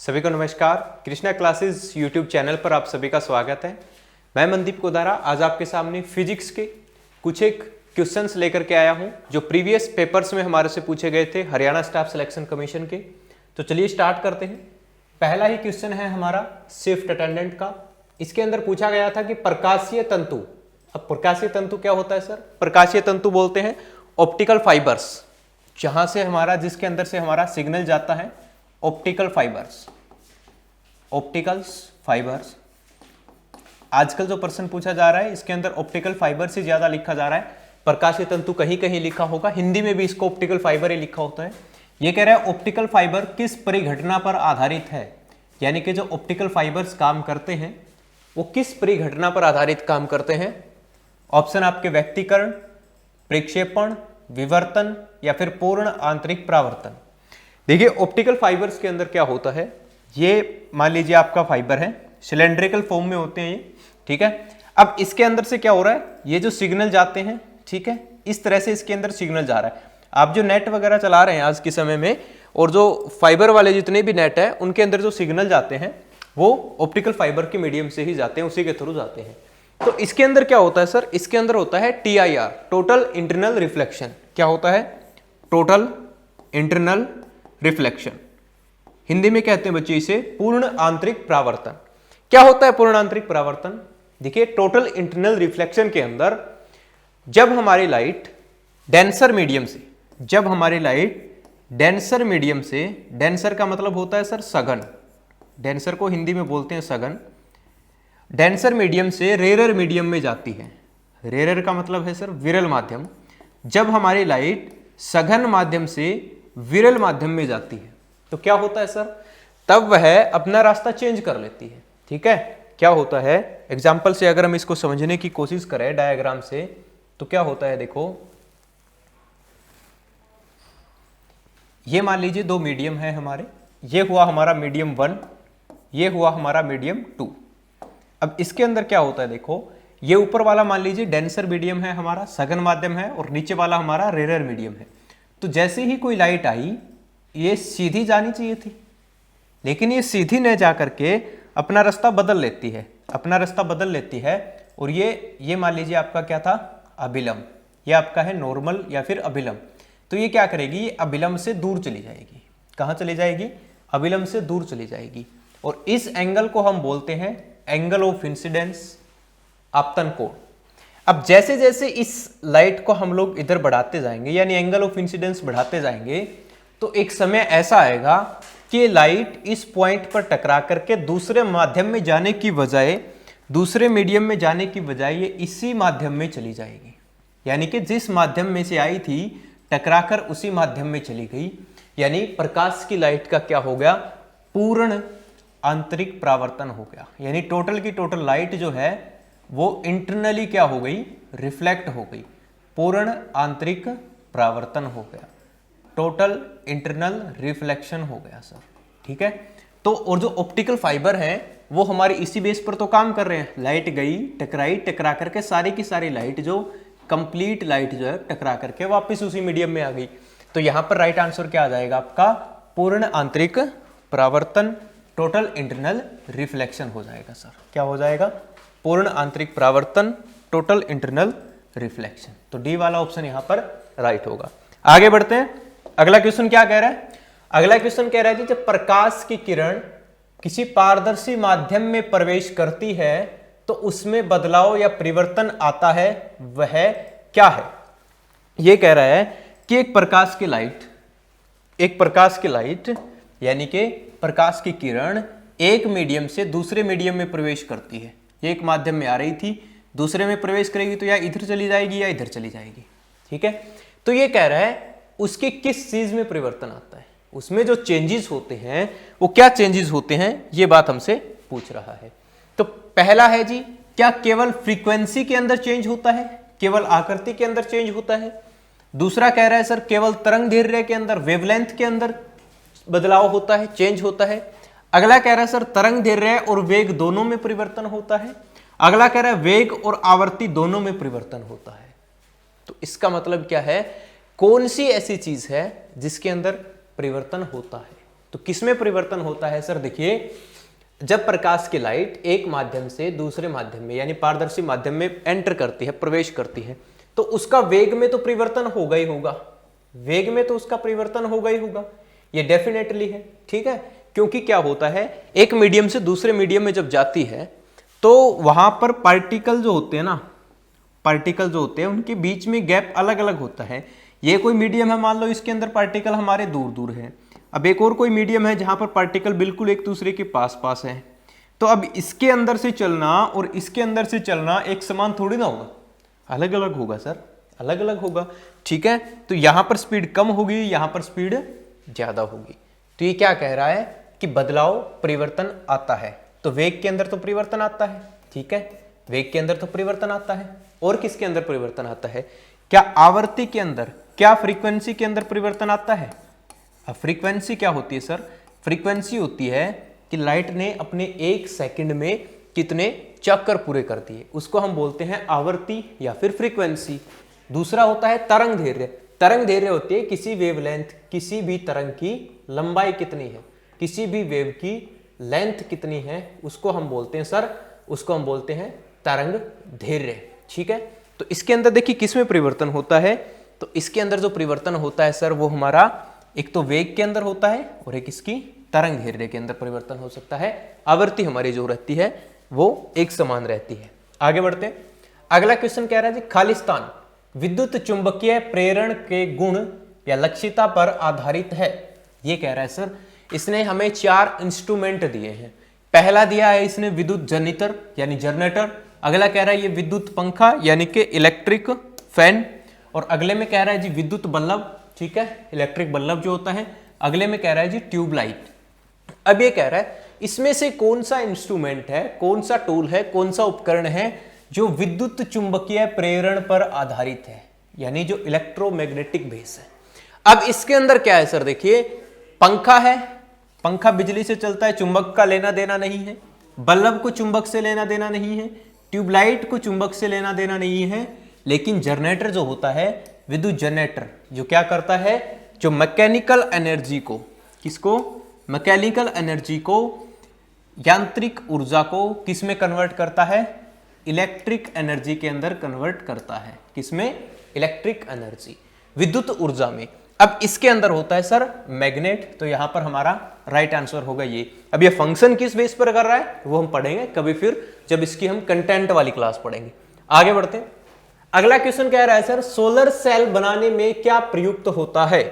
सभी को नमस्कार। कृष्णा क्लासेस यूट्यूब चैनल पर आप सभी का स्वागत है। मैं मनदीप कोदारा आज आपके सामने फिजिक्स के कुछ एक क्वेश्चंस लेकर के आया हूं जो प्रीवियस पेपर्स में हमारे से पूछे गए थे हरियाणा स्टाफ सिलेक्शन कमीशन के। तो चलिए स्टार्ट करते हैं। पहला ही क्वेश्चन है हमारा शिफ्ट अटेंडेंट का। इसके अंदर पूछा गया था कि प्रकाशीय तंतु, अब प्रकाशीय तंतु क्या होता है सर? प्रकाशीय तंतु बोलते हैं ऑप्टिकल फाइबर्स, जहां से हमारा जिसके अंदर से हमारा सिग्नल जाता है ऑप्टिकल फाइबर्स। ऑप्टिकल्स फाइबर्स आजकल जो प्रश्न पूछा जा रहा है इसके अंदर ऑप्टिकल फाइबर से ज्यादा लिखा जा रहा है। प्रकाशीय तंतु कहीं कहीं लिखा होगा, हिंदी में भी इसको ऑप्टिकल फाइबर ही लिखा होता है। ये कह रहा है ऑप्टिकल फाइबर किस परिघटना पर आधारित है, यानी कि जो ऑप्टिकल फाइबर्स काम करते हैं वो किस परिघटना पर आधारित काम करते हैं। ऑप्शन आपके व्यक्तीकरण, प्रक्षेपण, विवर्तन या फिर पूर्ण आंतरिक परावर्तन। देखिए ऑप्टिकल फाइबर्स के अंदर क्या होता है, ये मान लीजिए आपका फाइबर है, सिलेंड्रिकल फॉर्म में होते हैं ये, ठीक है। अब इसके अंदर से क्या हो रहा है, ये जो सिग्नल जाते हैं, ठीक है, इस तरह से इसके अंदर सिग्नल जा रहा है। आप जो नेट वगैरह चला रहे हैं आज के समय में, और जो फाइबर वाले जितने भी नेट है उनके अंदर जो सिग्नल जाते हैं वो ऑप्टिकल फाइबर के मीडियम से ही जाते हैं, उसी के थ्रू जाते हैं। तो इसके अंदर क्या होता है सर, इसके अंदर होता है TIR, टोटल इंटरनल रिफ्लेक्शन। क्या होता है? Total internal reflection. हिंदी में कहते हैं बच्चे इसे पूर्ण आंतरिक परावर्तन। क्या होता है पूर्ण आंतरिक परावर्तन? देखिए टोटल इंटरनल रिफ्लेक्शन के अंदर जब हमारी लाइट डेंसर मीडियम से, जब हमारी लाइट डेंसर मीडियम से, डेंसर का मतलब होता है सर सघन, डेंसर को हिंदी में बोलते हैं सघन, डेंसर मीडियम से रेरर मीडियम में जाती है। रेरर का मतलब है सर विरल माध्यम। जब हमारी लाइट सघन माध्यम से विरल माध्यम में जाती है तो क्या होता है सर, तब वह अपना रास्ता चेंज कर लेती है, ठीक है। क्या होता है, एग्जाम्पल से अगर हम इसको समझने की कोशिश करें डायग्राम से, तो क्या होता है, देखो ये मान लीजिए दो मीडियम है हमारे, ये हुआ हमारा मीडियम 1, ये हुआ हमारा मीडियम 2। अब इसके अंदर क्या होता है, देखो ये ऊपर वाला मान लीजिए डेंसर मीडियम है हमारा, सघन माध्यम है, और नीचे वाला हमारा रेरर मीडियम है। तो जैसे ही कोई लाइट आई ये सीधी जानी चाहिए थी, लेकिन ये सीधी न जा करके अपना रास्ता बदल लेती है, अपना रास्ता बदल लेती है। और ये मान लीजिए आपका क्या था, अभिलंब, ये आपका है नॉर्मल या फिर अभिलंब। तो ये क्या करेगी, ये अभिलंब से दूर चली जाएगी। कहाँ चली जाएगी? अभिलंब से दूर चली जाएगी। और इस एंगल को हम बोलते हैं एंगल ऑफ इंसिडेंस, आपतन कोण। अब जैसे जैसे इस लाइट को हम लोग इधर बढ़ाते जाएंगे, यानी एंगल ऑफ इंसिडेंस बढ़ाते जाएंगे, तो एक समय ऐसा आएगा कि लाइट इस पॉइंट पर टकरा करके दूसरे माध्यम में जाने की बजाय, दूसरे मीडियम में जाने की बजाय ये इसी माध्यम में चली जाएगी। यानी कि जिस माध्यम में से आई थी टकराकर उसी माध्यम में चली गई। यानी प्रकाश की लाइट का क्या हो गया, पूर्ण आंतरिक परावर्तन हो गया। यानी टोटल की टोटल लाइट जो है वो इंटरनली क्या हो गई, रिफ्लेक्ट हो गई, पूर्ण आंतरिक परावर्तन हो गया, टोटल इंटरनल रिफ्लेक्शन हो गया सर, ठीक है। तो और जो ऑप्टिकल फाइबर है वो हमारी इसी बेस पर तो काम कर रहे हैं। लाइट गई, टकराई, टकरा करके सारी की सारी लाइट जो कंप्लीट लाइट जो है टकरा करके वापस उसी मीडियम में आ गई। तो यहां पर राइट आंसर क्या आ जाएगा आपका, पूर्ण आंतरिक परावर्तन, टोटल इंटरनल रिफ्लेक्शन हो जाएगा सर। क्या हो जाएगा, पूर्ण आंतरिक परावर्तन, टोटल इंटरनल रिफ्लेक्शन। तो डी वाला ऑप्शन यहां पर राइट होगा। आगे बढ़ते हैं। अगला क्वेश्चन क्या कह रहा है, अगला क्वेश्चन कह रहा है कि जब प्रकाश की किरण किसी पारदर्शी माध्यम में प्रवेश करती है तो उसमें बदलाव या परिवर्तन आता है, वह क्या है। यह कह रहा है कि एक प्रकाश की लाइट यानी कि प्रकाश की किरण एक मीडियम से दूसरे मीडियम में प्रवेश करती है। एक माध्यम में आ रही थी, दूसरे में प्रवेश करेगी तो या इधर चली जाएगी या इधर चली जाएगी, ठीक है। तो ये कह रहा है उसके किस चीज में परिवर्तन आता है, उसमें जो चेंजेस होते हैं वो क्या चेंजेस होते हैं, ये बात हमसे पूछ रहा है। तो पहला है जी, क्या केवल फ्रीक्वेंसी के अंदर चेंज होता है, केवल आकृति के अंदर चेंज होता है। दूसरा कह रहा है सर केवल तरंग दैर्ध्य के अंदर, वेवलेंथ के अंदर बदलाव होता है, चेंज होता है। अगला कह रहा है सर तरंग दैर्ध्य और वेग दोनों में परिवर्तन होता है। अगला कह रहा है वेग और आवृत्ति दोनों में परिवर्तन होता है। तो इसका मतलब क्या है, कौन सी ऐसी चीज है जिसके अंदर परिवर्तन होता है, तो किसमें परिवर्तन होता है सर? देखिए, जब प्रकाश की लाइट एक माध्यम से दूसरे माध्यम में यानी पारदर्शी माध्यम में एंटर करती है, प्रवेश करती है, तो उसका वेग में तो परिवर्तन होगा ही होगा, वेग में तो उसका परिवर्तन होगा ही होगा, ये डेफिनेटली है। ठीक है, क्योंकि क्या होता है, एक मीडियम से दूसरे मीडियम में जब जाती है तो वहां पर पार्टिकल जो होते हैं ना, पार्टिकल जो होते हैं उनके बीच में गैप अलग अलग होता है। ये कोई मीडियम है, मान लो इसके अंदर पार्टिकल हमारे दूर दूर है, अब एक और कोई मीडियम है जहां पर पार्टिकल बिल्कुल एक दूसरे के पास पास है, तो अब इसके अंदर से चलना और इसके अंदर से चलना एक समान थोड़ी ना होगा, अलग अलग होगा सर, अलग अलग होगा। ठीक है, तो यहां पर स्पीड कम होगी, यहां पर स्पीड ज्यादा होगी। तो ये क्या कह रहा है कि बदलाव, परिवर्तन आता है। तो वेग के अंदर तो परिवर्तन आता है, ठीक है, वेग के अंदर तो परिवर्तन आता है। और किसके अंदर परिवर्तन आता है? क्या आवर्ती के अंदर, क्या फ्रीक्वेंसी के अंदर परिवर्तन आता है? अब फ्रीक्वेंसी क्या होती है सर? फ्रीक्वेंसी होती है कि लाइट ने अपने 1 सेकंड में कितने चक्कर पूरे कर दिए, उसको हम बोलते हैं आवर्ती या फिर फ्रीक्वेंसी। दूसरा होता है तरंग दैर्घ्य। तरंग दैर्घ्य होती है किसी वेवलेंथ, किसी भी तरंग की लंबाई कितनी है, किसी भी वेव की लेंथ कितनी है, उसको हम बोलते हैं सर, उसको हम बोलते हैं तरंग दैर्घ्य। ठीक है, तो इसके अंदर देखिए किस में परिवर्तन होता है, तो इसके अंदर जो परिवर्तन होता है सर वो हमारा एक तो वेग के अंदर होता है और एक इसकी तरंग दैर्घ्य के अंदर परिवर्तन हो सकता है। आवृत्ति हमारी जो रहती है वो एक समान रहती है। आगे बढ़ते हैं, अगला क्वेश्चन कह रहा है जी, खालिस्तान विद्युत चुंबकीय प्रेरण के गुण या लक्षिता पर आधारित है। ये कह रहा है सर, इसने हमें 4 इंस्ट्रूमेंट दिए हैं। पहला दिया है इसने विद्युत जनरेटर यानी जनरेटर, अगला कह रहा है ये विद्युत पंखा यानी कि इलेक्ट्रिक फैन, और अगले में कह रहा है जी विद्युत बल्ब, ठीक है, इलेक्ट्रिक बल्ब जो होता है, अगले में कह रहा है जी ट्यूबलाइट। अब ये कह रहा है इसमें से कौन सा इंस्ट्रूमेंट है, कौन सा टूल है, कौन सा उपकरण है जो विद्युत चुंबकीय प्रेरण पर आधारित है, यानी जो इलेक्ट्रोमैग्नेटिक बेस है। अब इसके अंदर क्या है सर? देखिए, पंखा है, पंखा बिजली से चलता है, चुंबक का लेना देना नहीं है, बल्ब को चुंबक से लेना देना नहीं है, ट्यूबलाइट को चुंबक से लेना देना नहीं है, लेकिन जनरेटर जो होता है, विद्युत जनरेटर, जो क्या करता है, जो मैकेनिकल एनर्जी को, किसको, मैकेनिकल एनर्जी को, यांत्रिक ऊर्जा को किस में कन्वर्ट करता है? इलेक्ट्रिक एनर्जी के अंदर कन्वर्ट करता है। किसमें? इलेक्ट्रिक एनर्जी, विद्युत ऊर्जा में। अब इसके अंदर होता है सर मैग्नेट, तो यहां पर हमारा राइट आंसर होगा ये। अब ये फंक्शन किस बेस पर कर रहा है वो हम पढ़ेंगे कभी फिर, जब इसकी हम कंटेंट वाली क्लास पढ़ेंगे। आगे बढ़ते हैं, अगला क्वेश्चन कह रहा है सर, सोलर सेल बनाने में क्या प्रयुक्त होता है?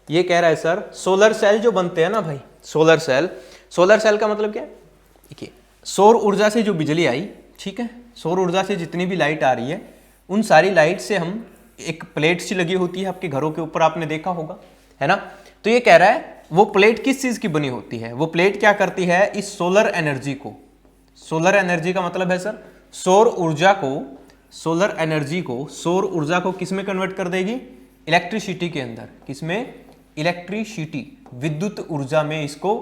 ये कह रहा है सर, सोलर सेल जो बनते हैं ना भाई, सोलर सेल, सोलर सेल का मतलब क्या है? देखिए, सौर ऊर्जा से जो बिजली आई, ठीक है, सौर ऊर्जा से जितनी भी लाइट आ रही है, उन सारी लाइट से हम, एक प्लेट सी लगी होती है आपके घरों के ऊपर, आपने देखा होगा, है ना। तो ये कह रहा है वो प्लेट किस चीज की बनी होती है? वो प्लेट क्या करती है, इस सोलर एनर्जी को, सोलर एनर्जी का मतलब है सर सौर ऊर्जा को, सोलर एनर्जी को, सौर ऊर्जा को किस में कन्वर्ट कर देगी? इलेक्ट्रिसिटी के अंदर। किसमें? इलेक्ट्रिसिटी, विद्युत ऊर्जा में इसको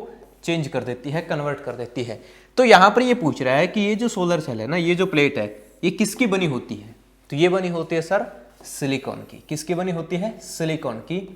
चेंज कर देती है, कन्वर्ट कर देती है। तो यहां पर ये पूछ रहा है कि ये जो सोलर सेल है ना, ये जो प्लेट है, ये किसकी बनी होती है? तो ये बनी होती है सर सिलिकॉन की। किसकी बनी होती है? सिलिकॉन की,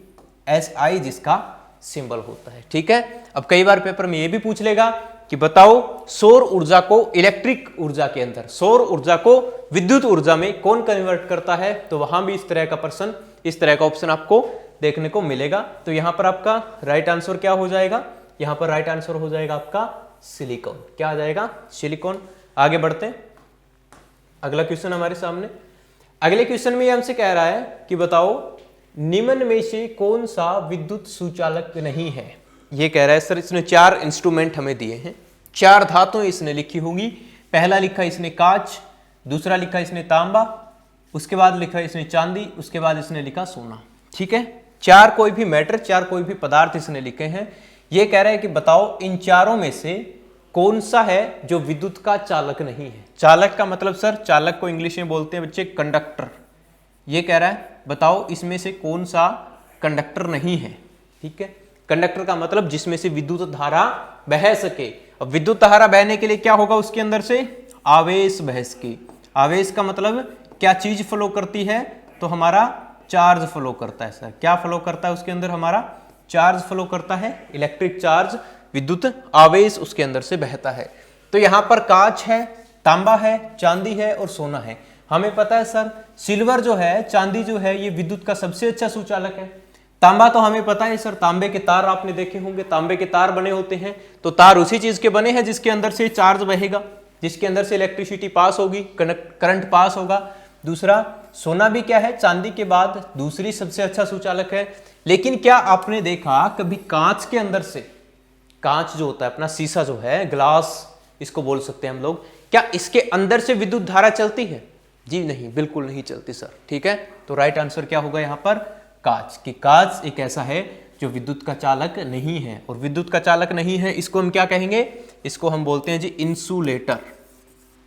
Si जिसका सिंबल होता है। ठीक है, अब कई बार पेपर में ये भी पूछ लेगा कि बताओ सौर ऊर्जा को इलेक्ट्रिक ऊर्जा के अंदर, सौर ऊर्जा को विद्युत ऊर्जा में कौन कन्वर्ट करता है? तो वहां भी इस तरह का प्रश्न, इस तरह का ऑप्शन आपको देखने को मिलेगा। तो यहां पर आपका राइट आंसर क्या हो जाएगा? यहां पर राइट आंसर हो जाएगा आपका सिलिकॉन। क्या आ जाएगा? सिलिकॉन। आगे बढ़ते हैं, अगला क्वेश्चन हमारे सामने। अगले क्वेश्चन में हमसे कह रहा है कि बताओ निम्न में से कौन सा विद्युत सुचालक नहीं है? ये कह रहा है सर, इसने 4 इंस्ट्रूमेंट हमें दिए हैं, 4 धातुएं इसने लिखी होंगी। पहला लिखा इसने कांच, दूसरा लिखा इसने तांबा, उसके बाद लिखा इसने चांदी, उसके बाद इसने लिखा सोना। ठीक है, 4 कोई भी मैटर, 4 कोई भी पदार्थ इसने लिखे हैं। ये कह रहा है कि बताओ इन चारों में से कौन सा है जो विद्युत का चालक नहीं है? चालक का मतलब सर, चालक को इंग्लिश में बोलते हैं बच्चे कंडक्टर। ये कह रहा है बताओ इसमें से कौन सा कंडक्टर नहीं है। ठीक है, कंडक्टर का मतलब जिसमें से विद्युत धारा बह सके। अब विद्युत धारा बहने के लिए क्या होगा? उसके अंदर से आवेश बह सके। आवेश का मतलब क्या चीज फ्लो करती है? तो हमारा चार्ज फ्लो करता है सर। क्या फ्लो करता है उसके अंदर? हमारा चार्ज फ्लो करता है, इलेक्ट्रिक चार्ज, विद्युत आवेश उसके अंदर से बहता है। तो यहां पर कांच है, तांबा है, चांदी है और सोना है। हमें पता है सर सिल्वर जो है, चांदी जो है, ये विद्युत का सबसे अच्छा सुचालक है। तांबा तो हमें पता है सर, तांबे के तार आपने देखे होंगे, तांबे के तार बने होते हैं। तो तार उसी चीज के बने हैं जिसके अंदर से चार्ज बहेगा, जिसके अंदर से इलेक्ट्रिसिटी पास होगी, करंट पास होगा। दूसरा सोना भी क्या है, चांदी के बाद दूसरी सबसे अच्छा सुचालक है। लेकिन क्या आपने देखा कभी कांच के अंदर से, कांच जो होता है अपना शीशा जो है, ग्लास इसको बोल सकते हैं हम लोग, क्या इसके अंदर से विद्युत धारा चलती है? जी नहीं, बिल्कुल नहीं चलती सर। ठीक है, तो राइट आंसर क्या होगा यहाँ पर? कांच। कि कांच एक ऐसा है जो विद्युत का चालक नहीं है, और विद्युत का चालक नहीं है इसको हम क्या कहेंगे? इसको हम बोलते हैं जी इंसुलेटर।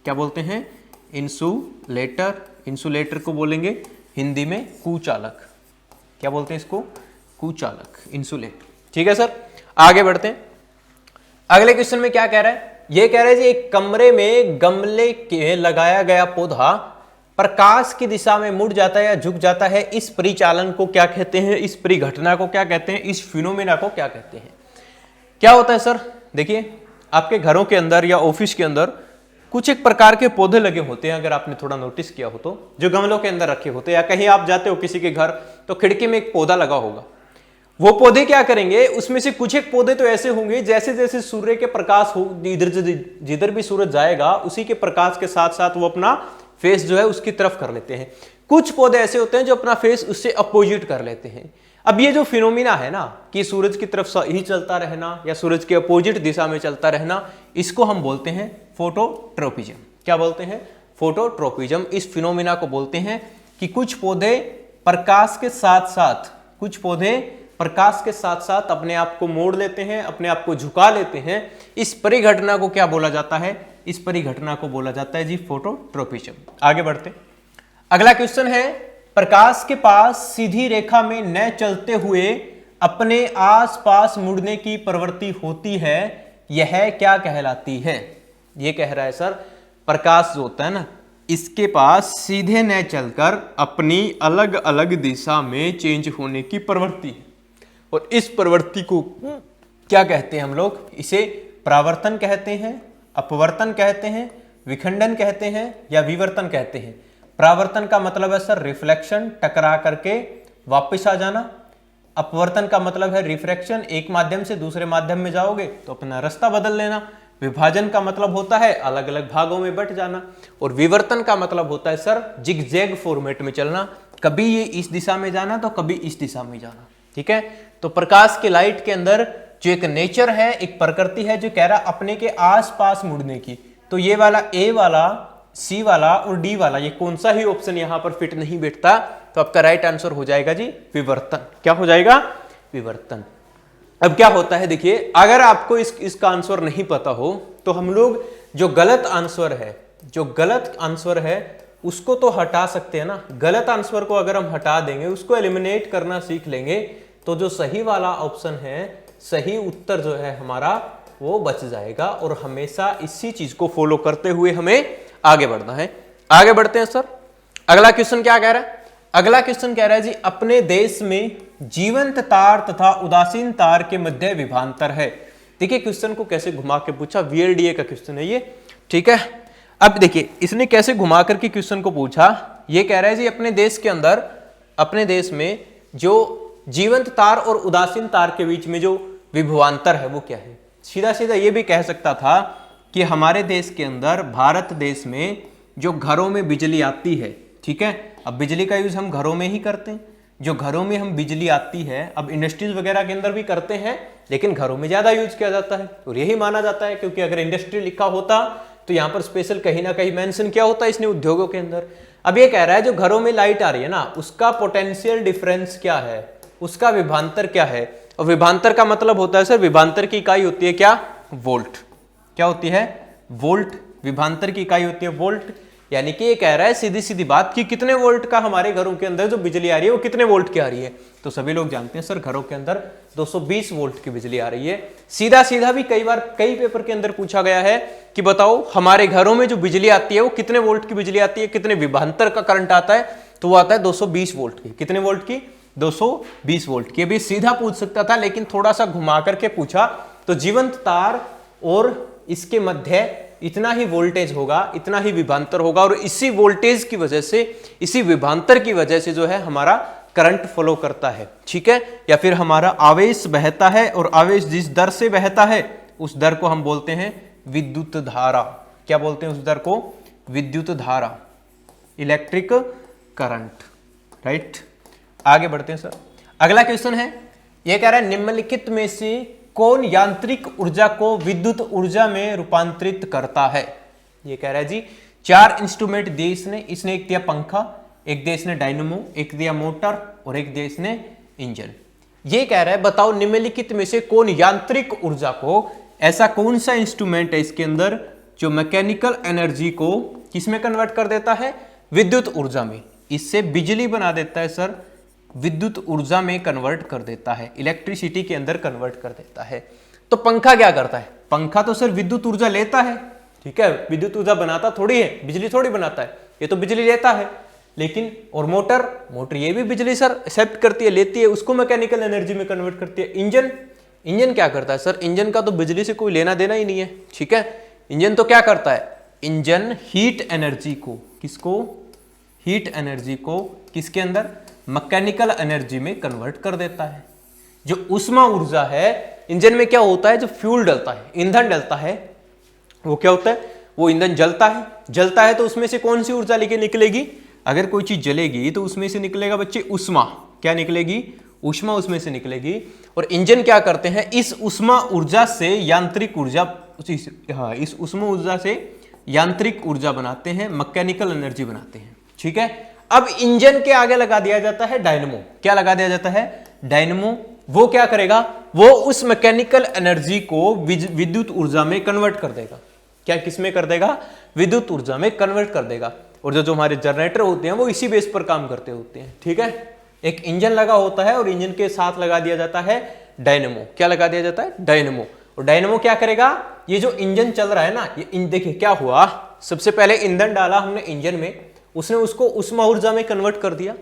क्या बोलते हैं? इंसुलेटर। इंसुलेटर को बोलेंगे हिंदी में कुचालक। क्या बोलते हैं इसको? कुचालक, इंसुलेटर। ठीक है सर, आगे बढ़ते हैं। अगले क्वेश्चन में क्या कह रहा है? ये कह रहा है जी एक कमरे में गमले के लगाया गया पौधा प्रकाश की दिशा में मुड़ जाता है या झुक जाता है, इस परिचालन को क्या कहते हैं? इस परिघटना को क्या कहते हैं? इस फिनोमेना को क्या कहते हैं? क्या होता है सर? देखिए आपके घरों के अंदर या ऑफिस के अंदर कुछ एक प्रकार के पौधे लगे होते हैं, अगर आपने थोड़ा नोटिस किया हो तो, जो गमलों के अंदर रखे होते हैं। या कहीं आप जाते हो किसी के घर तो खिड़की में एक पौधा लगा होगा। वो पौधे क्या करेंगे, उसमें से कुछ एक पौधे तो ऐसे होंगे जैसे जैसे सूर्य के प्रकाश हो, जिधर भी सूरज जाएगा उसी के प्रकाश के साथ साथ वो अपना फेस जो है उसकी तरफ कर लेते हैं। कुछ पौधे ऐसे होते हैं जो अपना फेस उससे अपोजिट कर लेते हैं। अब ये जो फिनोमिना है ना कि सूरज की तरफ ही चलता रहना या सूरज के अपोजिट दिशा में चलता रहना, इसको हम बोलते हैं फोटोट्रोपिज्म। क्या बोलते हैं? फोटोट्रोपिज्म। इस फिनोमिना को बोलते हैं कि कुछ पौधे प्रकाश के साथ साथ, कुछ पौधे प्रकाश के साथ साथ अपने आप को मोड़ लेते हैं, अपने आप को झुका लेते हैं। इस परिघटना को क्या बोला जाता है? इस परिघटना को बोला जाता है जी फोटोट्रोपिज्म। आगे बढ़ते, अगला क्वेश्चन है, प्रकाश के पास सीधी रेखा में न चलते हुए अपने आसपास मुड़ने की प्रवृत्ति होती है, यह क्या कहलाती है? यह कह रहा है सर प्रकाश जो होता है ना, इसके पास सीधे न चलकर अपनी अलग अलग दिशा में चेंज होने की प्रवृत्ति है, और इस प्रवृत्ति को क्या कहते हैं हम लोग? इसे परावर्तन कहते हैं, अपवर्तन कहते हैं, विखंडन कहते हैं या विवर्तन कहते हैं। परावर्तन का मतलब है सर रिफ्लेक्शन, टकरा करके वापस आ जाना। अपवर्तन का मतलब है रिफ्रैक्शन, एक माध्यम से दूसरे माध्यम में जाओगे तो अपना रास्ता बदल लेना। विभाजन का मतलब होता है अलग अलग भागों में बंट जाना, और विवर्तन का मतलब होता है सर जिगजैग फॉर्मेट में चलना, कभी ये इस दिशा में जाना तो कभी इस दिशा में जाना। ठीक है, तो प्रकाश के लाइट के अंदर जो एक नेचर है, एक प्रकृति है जो कह रहा अपने के आसपास मुड़ने की, तो ये वाला ए वाला, सी वाला और डी वाला, ये कौन सा ही ऑप्शन यहां पर फिट नहीं बैठता, तो आपका राइट आंसर हो जाएगा जी विवर्तन। क्या हो जाएगा? विवर्तन। अब क्या होता है देखिए, अगर आपको इसका आंसर नहीं पता हो तो हम लोग जो गलत आंसर है उसको तो हटा सकते हैं ना। गलत आंसर को अगर हम हटा देंगे, उसको एलिमिनेट करना सीख लेंगे, तो जो सही वाला ऑप्शन है, सही उत्तर जो है हमारा, वो बच जाएगा। और हमेशा इसी चीज को फॉलो करते हुए हमें आगे बढ़ना है। आगे बढ़ते हैं सर, अगला क्वेश्चन क्या कह रहा है? अगला क्वेश्चन कह रहा है जी अपने देश में जीवंत तार तथा उदासीन तार के मध्य विभांतर है। देखिए क्वेश्चन को कैसे घुमा के पूछा, VLDA का क्वेश्चन है ये। ठीक है, अब देखिए इसने कैसे घुमा करके क्वेश्चन को पूछा। ये कह रहा है जी अपने देश के अंदर, अपने देश में जो जीवंत तार और उदासीन तार के बीच में जो विभवांतर है वो क्या है। सीधा सीधा ये भी कह सकता था कि हमारे देश के अंदर, भारत देश में जो घरों में बिजली आती है, ठीक है, अब बिजली का यूज हम घरों में ही करते हैं, जो घरों में हम बिजली आती है, अब इंडस्ट्रीज वगैरह के अंदर भी करते हैं, लेकिन घरों में ज्यादा यूज किया जाता है। और यही माना जाता है, क्योंकि अगर इंडस्ट्री लिखा होता तो यहाँ पर स्पेशल कहीं ना कहीं मेंशन किया होता इसने उद्योगों के अंदर। अब ये कह रहा है जो घरों में लाइट आ रही है ना, उसका पोटेंशियल डिफरेंस क्या है, उसका विभांतर क्या है। और विभांतर का मतलब होता है सर, विभांतर की इकाई होती है क्या? वोल्ट। क्या होती है? वोल्ट। विभांतर की इकाई होती है वोल्ट। यानी कि ये कह रहा है सीधी सीधी बात कि कितने वोल्ट का हमारे घरों के अंदर जो बिजली आ रही है वो कितने वोल्ट की आ रही है। तो सभी लोग जानते हैं सर घरों के अंदर 220 वोल्ट की बिजली आ रही है। सीधा सीधा भी कई बार कई पेपर के अंदर पूछा गया है कि बताओ हमारे घरों में जो बिजली आती है वो कितने वोल्ट की बिजली आती है, कितने विभांतर का करंट आता है, तो वो आता है 220 वोल्ट की। कितने वोल्ट की? 220 वोल्ट की। अभी सीधा पूछ सकता था लेकिन थोड़ा सा घुमा करके पूछा, तो जीवंत तार और इसके मध्य इतना ही वोल्टेज होगा, इतना ही विभवांतर होगा, और इसी वोल्टेज की वजह से, इसी विभवांतर की वजह से जो है हमारा करंट फ्लो करता है, ठीक है। या फिर हमारा आवेश बहता है, और आवेश जिस दर से बहता है उस दर को हम बोलते हैं विद्युत धारा। क्या बोलते हैं उस दर को? विद्युत धारा, इलेक्ट्रिक करंट, राइट। आगे बढ़ते हैं सर। अगला क्वेश्चन है, यह कह रहा है निम्नलिखित में से कौन यांत्रिक ऊर्जा को विद्युत ऊर्जा में रूपांतरित करता है? ये कह रहा है जी 4 इंस्ट्रूमेंट दिए इसने एक दिया पंखा, एक दिया इसने डायनेमो, एक दिया मोटर, और एक दिया इसने इंजन। ये कह रहा है बताओ निम्नलिखित में से कौन यांत्रिक ऊर्जा को, ऐसा कौन सा इंस्ट्रूमेंट है इसके अंदर जो मैकेनिकल एनर्जी को किसमें कन्वर्ट कर देता है? विद्युत ऊर्जा में। इससे बिजली बना देता है सर, विद्युत ऊर्जा में कन्वर्ट कर देता है, इलेक्ट्रिसिटी के अंदर कन्वर्ट कर देता है। तो पंखा क्या करता है? पंखा तो सर विद्युत ऊर्जा लेता है, ठीक है, विद्युत ऊर्जा बनाता थोड़ी है, बिजली थोड़ी बनाता है, ये तो बिजली लेता है। लेकिन और मोटर ये भी बिजली सर एक्सेप्ट करती है, लेती है, उसको मैकेनिकल एनर्जी में कन्वर्ट करती है। इंजन क्या करता है सर? इंजन का तो बिजली से कोई लेना देना ही नहीं है, ठीक है। इंजन तो क्या करता है? इंजन हीट एनर्जी को, किसको? हीट एनर्जी को किसके अंदर? मैकेनिकल एनर्जी में कन्वर्ट कर देता है। जो उष्मा ऊर्जा है इंजन में क्या होता है? जो फ्यूल डलता है, ईंधन डलता है, वो क्या होता है? वो ईंधन जलता है तो उसमें से कौन सी ऊर्जा लेके निकलेगी? अगर कोई चीज जलेगी तो उसमें से निकलेगा बच्चे उष्मा। क्या निकलेगी? उष्मा उसमें से निकलेगी। और इंजन क्या करते हैं? इस उष्मा ऊर्जा से यांत्रिक ऊर्जा, इस उष्मा ऊर्जा से यांत्रिक ऊर्जा बनाते हैं, मैकेनिकल एनर्जी बनाते हैं, ठीक है। अब इंजन के आगे लगा दिया जाता है डायनेमो। क्या लगा दिया जाता है? डायनेमो। वो क्या करेगा? वो उस मैकेनिकल एनर्जी को विद्युत ऊर्जा में कन्वर्ट कर देगा। क्या किसमें कर देगा? विद्युत ऊर्जा में कन्वर्ट कर देगा। और जो हमारे जनरेटर होते हैं वो इसी बेस पर काम करते होते हैं, ठीक है। एक इंजन लगा होता है और इंजन के साथ लगा दिया जाता है डायनेमो। क्या लगा दिया जाता है? डायनेमो। और डायनेमो क्या करेगा? ये जो इंजन चल रहा है ना, ये देखिए क्या हुआ, सबसे पहले ईंधन डाला हमने इंजन में, उसने उसको उष्मा ऊर्जा में कन्वर्ट कर दिया,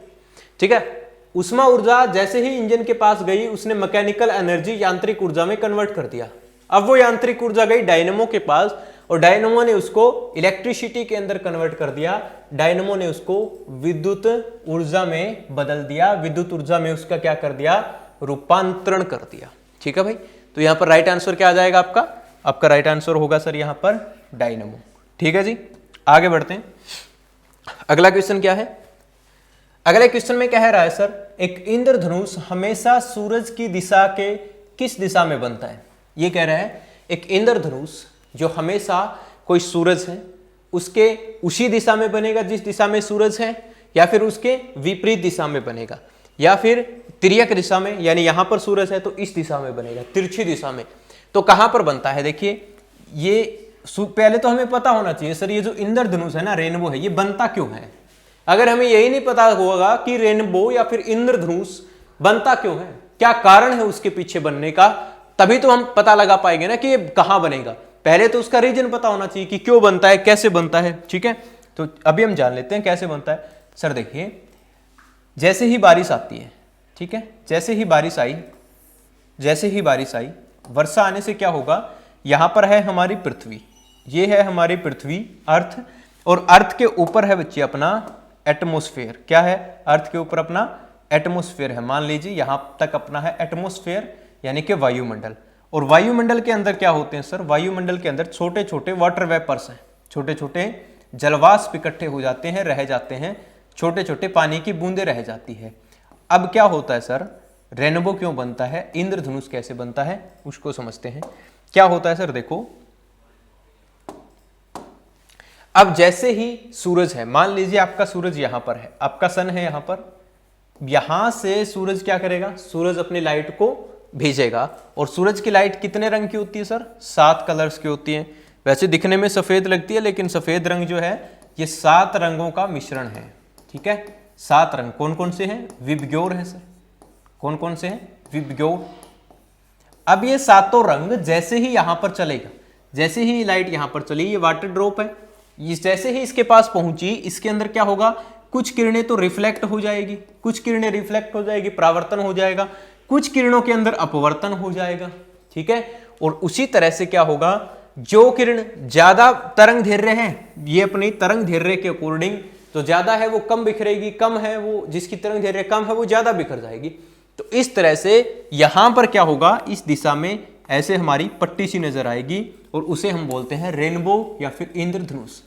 ठीक है। उष्मा ऊर्जा जैसे ही इंजन के पास गई, उसने मैकेनिकल एनर्जी यांत्रिक ऊर्जा में कन्वर्ट कर दिया। अब वो यांत्रिक ऊर्जा गई डायनेमो के पास, और डायनेमो ने उसको इलेक्ट्रिसिटी के अंदर कन्वर्ट कर दिया। डायनेमो ने उसको विद्युत ऊर्जा में बदल दिया, विद्युत ऊर्जा में उसका क्या कर दिया? रूपांतरण कर दिया, ठीक है भाई। तो यहां पर राइट आंसर क्या आ जाएगा आपका? आपका राइट आंसर होगा सर यहां पर डायनेमो, ठीक है जी। आगे बढ़ते हैं। अगला क्वेश्चन क्या है? अगले क्वेश्चन में कह रहा है सर एक इंद्रधनुष हमेशा सूरज की दिशा के किस दिशा में बनता है? ये कह रहा है एक इंद्रधनुष जो हमेशा कोई सूरज है उसके उसी दिशा में बनेगा जिस दिशा में सूरज है, या फिर उसके विपरीत दिशा में बनेगा, या फिर तिर्यक दिशा में, यानी यहां पर सूरज है तो इस दिशा में बनेगा, तिरछी दिशा में। तो कहां पर बनता है? देखिए ये पहले तो हमें पता होना चाहिए सर ये जो इंद्रधनुष है ना, रेनबो है, ये बनता क्यों है। अगर हमें यही नहीं पता होगा कि रेनबो या फिर इंद्रधनुष बनता क्यों है, क्या कारण है उसके पीछे बनने का, तभी तो हम पता लगा पाएंगे ना कि ये कहां बनेगा। पहले तो उसका रीजन पता होना चाहिए कि क्यों बनता है, कैसे बनता है, ठीक है। तो अभी हम जान लेते हैं कैसे बनता है। सर देखिए जैसे ही बारिश आती है, ठीक है, जैसे ही बारिश आई, वर्षा आने से क्या होगा, यहां पर है हमारी पृथ्वी, ये है हमारी पृथ्वी अर्थ, और अर्थ के ऊपर है बच्चे अपना एटमॉस्फेयर। क्या है? अर्थ के ऊपर अपना एटमॉस्फेयर है। मान लीजिए यहां तक अपना है एटमॉस्फेयर यानी कि वायुमंडल। और वायुमंडल के अंदर क्या होते हैं सर? वायुमंडल के अंदर छोटे छोटे वाटर वेपर्स हैं, छोटे छोटे जलवाष्प इकट्ठे हो जाते हैं, रह जाते हैं, छोटे छोटे पानी की बूंदें रह जाती है। अब क्या होता है सर? रेनबो क्यों बनता है, इंद्रधनुष कैसे बनता है, उसको समझते हैं। क्या होता है सर? देखो अब जैसे ही सूरज है, मान लीजिए आपका सूरज यहां पर है, आपका सन है यहां पर, यहां से सूरज क्या करेगा? सूरज अपनी लाइट को भेजेगा। और सूरज की लाइट कितने रंग की होती है सर? 7 कलर्स की होती है। वैसे दिखने में सफेद लगती है, लेकिन सफेद रंग जो है ये 7 रंगों का मिश्रण है, ठीक है। 7 रंग कौन कौन से हैं? विबग्योर है सर। कौन कौन से हैं? विबग्योर। अब ये 7 रंग जैसे ही यहां पर चलेगा, जैसे ही लाइट यहां पर चली, ये वाटर ड्रॉप है, जैसे ही इसके पास पहुंची, इसके अंदर क्या होगा? कुछ किरणें तो रिफ्लेक्ट हो जाएगी, कुछ किरणें रिफ्लेक्ट हो जाएगी, परावर्तन हो जाएगा, कुछ किरणों के अंदर अपवर्तन हो जाएगा, ठीक है। और उसी तरह से क्या होगा, जो किरण ज्यादा तरंग दैर्घ्य है, ये अपनी तरंग दैर्घ्य के अकॉर्डिंग तो ज्यादा है वो कम बिखरेगी, कम है वो, जिसकी तरंग दैर्घ्य कम है वो ज्यादा बिखर जाएगी। तो इस तरह से यहां पर क्या होगा, इस दिशा में ऐसे हमारी पट्टी सी नजर आएगी और उसे हम बोलते हैं रेनबो या फिर इंद्रधनुष।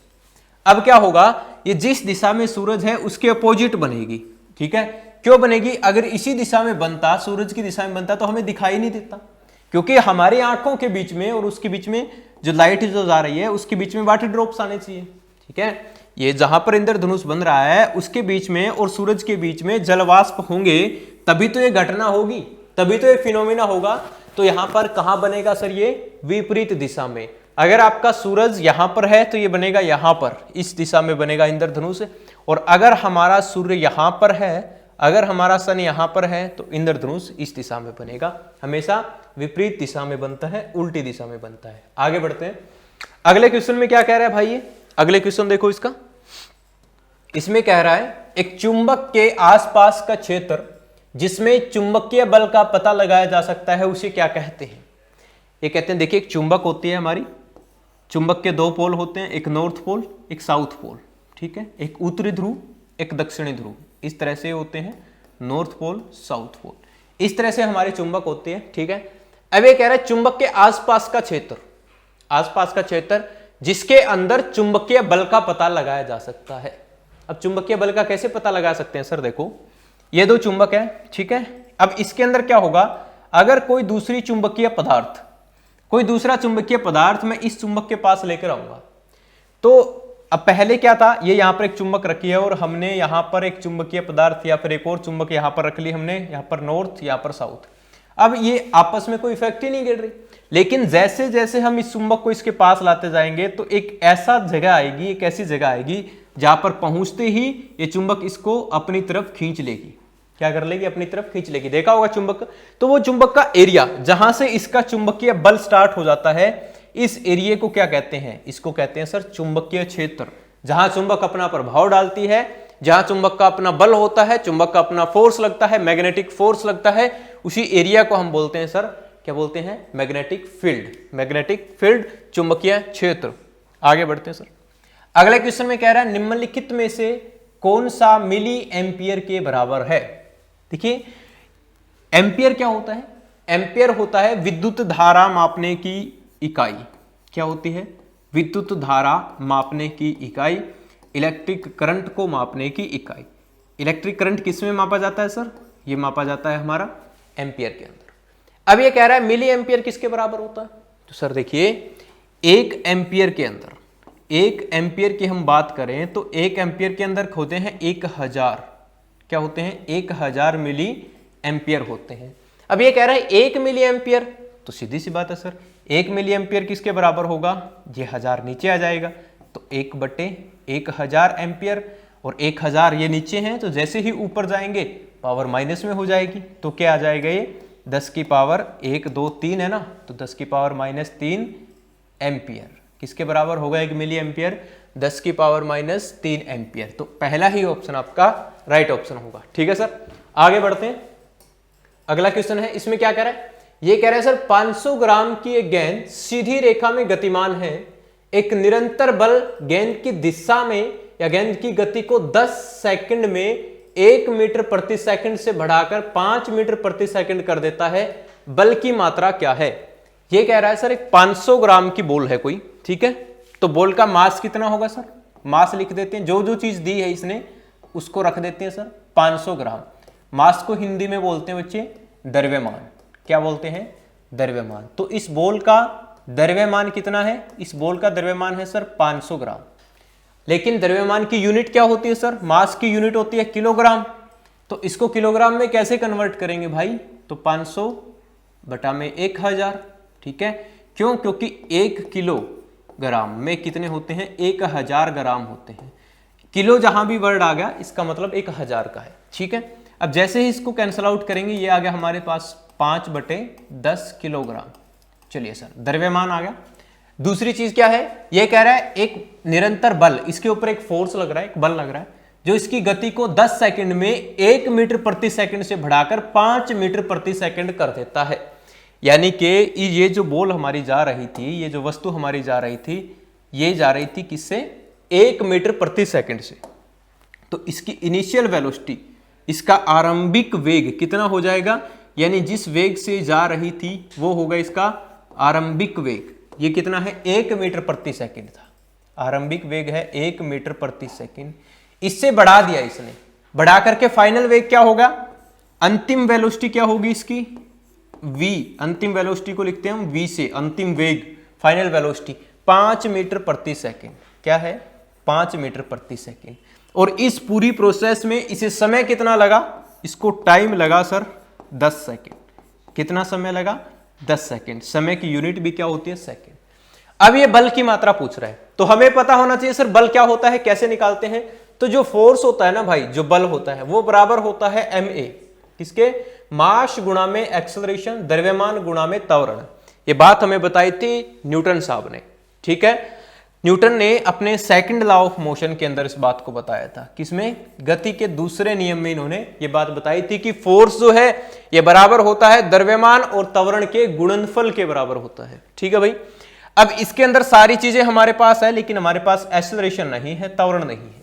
अब क्या होगा, ये जिस दिशा में सूरज है उसके अपोजिट बनेगी, ठीक है। क्यों बनेगी, अगर इसी दिशा में बनता, सूरज की दिशा में बनता तो हमें दिखाई नहीं देता, क्योंकि हमारी आंखों के बीच में और उसके बीच में जो लाइट जो जा रही है उसके बीच में वाटर ड्रॉप्स आने चाहिए, ठीक है। ये जहां पर इंद्रधनुष बन रहा है उसके बीच में और सूरज के बीच में जलवाष्प होंगे, तभी तो ये घटना होगी, तभी तो ये फिनोमिना होगा। तो यहां पर कहां बनेगा सर, ये विपरीत दिशा में। अगर आपका सूरज यहां पर है तो ये बनेगा यहां पर, इस दिशा में बनेगा इंद्रधनुष। और अगर हमारा सूर्य यहां पर है, अगर हमारा सन यहां पर है तो इंद्रधनुष इस दिशा में बनेगा, हमेशा विपरीत दिशा में बनता है, उल्टी दिशा में बनता है। आगे बढ़ते हैं, अगले क्वेश्चन में क्या कह रहा है भाई, ये अगले क्वेश्चन देखो इसका। इसमें कह रहा है एक चुंबक के आसपास का क्षेत्र जिसमें चुंबकीय बल का पता लगाया जा सकता है उसे क्या कहते हैं। ये कहते हैं, देखिए एक चुंबक होती है हमारी, चुंबक के दो पोल होते हैं, एक नॉर्थ पोल एक साउथ पोल, ठीक है, एक उत्तरी ध्रुव एक दक्षिणी ध्रुव, इस तरह से होते हैं नॉर्थ पोल साउथ पोल, इस तरह से हमारे चुंबक होते हैं, ठीक है। अब ये कह रहा है चुंबक के आसपास का क्षेत्र, आसपास का क्षेत्र जिसके अंदर चुंबकीय बल का पता लगाया जा सकता है। अब चुंबकीय बल का कैसे पता लगा सकते हैं सर, देखो ये दो चुंबक है, ठीक है। अब इसके अंदर क्या होगा, अगर कोई दूसरी चुंबकीय पदार्थ, कोई दूसरा चुंबकीय पदार्थ मैं इस चुंबक के पास लेकर आऊंगा, तो अब पहले क्या था, ये यहां पर एक चुंबक रखी है और हमने यहां पर एक चुंबकीय पदार्थ या फिर एक और चुंबक यहां पर रख ली हमने, यहां पर नॉर्थ यहां पर साउथ। अब ये आपस में कोई इफेक्ट ही नहीं गिर रही, लेकिन जैसे जैसे हम इस चुंबक को इसके पास लाते जाएंगे तो एक ऐसा जगह आएगी, एक ऐसी जगह आएगी जहां पर पहुंचते ही ये चुंबक इसको अपनी तरफ खींच लेगी। क्या कर लेगी, अपनी तरफ खींच लेगी। देखा होगा चुंबक, तो वो चुंबक का एरिया जहां से इसका चुंबकीय बल स्टार्ट हो जाता है, इस एरिया को क्या कहते हैं, इसको कहते हैं सर चुंबकीय क्षेत्र। जहां चुंबक अपना प्रभाव डालती है, जहां चुंबक का अपना बल होता है, चुंबक का अपना फोर्स लगता है, मैग्नेटिक फोर्स लगता है, उसी एरिया को हम बोलते हैं सर, क्या बोलते हैं, मैग्नेटिक फील्ड। मैग्नेटिक फील्ड, चुंबकीय क्षेत्र। आगे बढ़ते हैं सर, अगले क्वेश्चन में कह रहा है निम्नलिखित में से कौन सा मिली एम्पियर के बराबर है। देखिए एम्पियर क्या होता है, एम्पियर होता है विद्युत धारा मापने की इकाई। क्या होती है, विद्युत धारा मापने की इकाई, इलेक्ट्रिक करंट को मापने की इकाई। इलेक्ट्रिक करंट किस में मापा जाता है सर, ये मापा जाता है हमारा एम्पियर के अंदर। अब ये कह रहा है मिली एम्पियर किसके बराबर होता है, तो सर देखिए एक एम्पियर के अंदर, एक एम्पियर की हम बात करें तो एक एम्पियर के अंदर होते हैं 1000, क्या होते हैं 1000 मिली एम्पियर होते हैं। अब ये कह रहा है 1 मिली एम्पियर, तो सीधी सी बात है सर 1 मिली एम्पियर किसके बराबर होगा, ये 1000 नीचे आ जाएगा, तो 1/1000 एम्पियर, और 1000 ये नीचे हैं तो जैसे ही ऊपर जाएंगे पावर माइनस में हो जाएगी, तो क्या आ जाएगा ये 10 की पावर 1 2 3 है ना, तो 10 की पावर -3 एम्पियर किसके बराबर होगा 1 मिली एम्पियर, 10 की पावर -3 एम्पियर। तो पहला ही ऑप्शन आपका राइट ऑप्शन होगा, ठीक है सर। आगे बढ़ते हैं, अगला क्वेश्चन है, इसमें क्या कह रहा है, ये कह रहा है सर 500 ग्राम की एक गेंद सीधी रेखा में गतिमान है, एक निरंतर बल गेंद की दिशा में या गेंद की गति को 10 सेकंड में 1 मीटर प्रति सेकंड से बढ़ाकर 5 मीटर प्रति सेकंड कर देता है, बल की मात्रा क्या है। ये कह रहा है सर एक 500 ग्राम की बॉल है कोई, ठीक है, तो बॉल का मास कितना होगा सर, मास लिख देते हैं, जो जो चीज दी है इसने उसको रख देते हैं सर 500 ग्राम। मास को हिंदी में बोलते हैं बच्चे द्रव्यमान, क्या बोलते हैं, द्रव्यमान। तो इस बॉल का द्रव्यमान कितना है, इस बॉल का द्रव्यमान है सर 500 ग्राम। लेकिन द्रव्यमान की यूनिट क्या होती है सर, मास की यूनिट होती है किलोग्राम, तो इसको किलोग्राम में कैसे कन्वर्ट करेंगे भाई, तो 500 बटा में 1000, ठीक है, क्यों, क्योंकि 1 किलोग्राम में कितने होते हैं 1000 ग्राम होते हैं। किलो जहां भी वर्ड आ गया इसका मतलब 1000 का है, ठीक है। अब जैसे ही इसको कैंसिल आउट करेंगे ये आ गया हमारे पास 5/10 किलोग्राम। चलिए सर द्रव्यमान आ गया। दूसरी चीज क्या है, ये कह रहा है एक निरंतर बल, इसके ऊपर एक फोर्स लग रहा है, एक बल लग रहा है, जो इसकी गति को 10 सेकंड में 1 मीटर प्रति सेकंड से बढ़ाकर 5 मीटर प्रति सेकंड कर देता है। यानी कि ये जो बॉल हमारी जा रही थी, ये जो वस्तु हमारी जा रही थी, ये जा रही थी किससे? 1 मीटर प्रति सेकंड से। तो इसकी इनिशियल वेलोसिटी, इसका आरंभिक वेग कितना हो जाएगा? यानी जिस वेग से जा रही थी वो होगा इसका आरंभिक वेग। ये कितना है? 1 मीटर प्रति सेकंड था। आरंभिक वेग है 1 मीटर प्रति सेकंड। इससे बढ़ा दिया इसने, बढ़ा करके फाइनल वेग क्या होगा? अंतिम वेलोसिटी क्या होगी इसकी? v। अंतिम वेलोसिटी को लिखते हैं हम v से, अंतिम वेग, फाइनल वेलोसिटी 5 मीटर प्रति सेकंड। क्या है? 5 मीटर प्रति सेकंड। और इस पूरी प्रोसेस में इसे समय कितना लगा? इसको टाइम लगा सर 10 सेकंड। कितना समय लगा? 10 सेकंड। समय की यूनिट भी क्या होती है? सेकंड। अब ये बल की मात्रा पूछ रहा है, तो हमें पता होना चाहिए सर बल क्या होता है, कैसे निकालते हैं? तो जो फोर्स होता है ना भाई, जो बल होता है वो बराबर होता है ma, किसके? मास गुणा में एक्सेलरेशन, द्रव्यमान गुणा में त्वरण। ये बात हमें बताई थी न्यूटन साहब ने, ठीक है। न्यूटन ने अपने सेकंड लॉ ऑफ मोशन के अंदर इस बात को बताया था। किसमें? गति के दूसरे नियम में इन्होंने ये बात बताई थी कि फोर्स जो है ये बराबर होता है द्रव्यमान और त्वरण के गुणनफल के बराबर होता है, ठीक है भाई। अब इसके अंदर सारी चीजें हमारे पास है, लेकिन हमारे पास एक्सेलरेशन नहीं है, त्वरण नहीं है।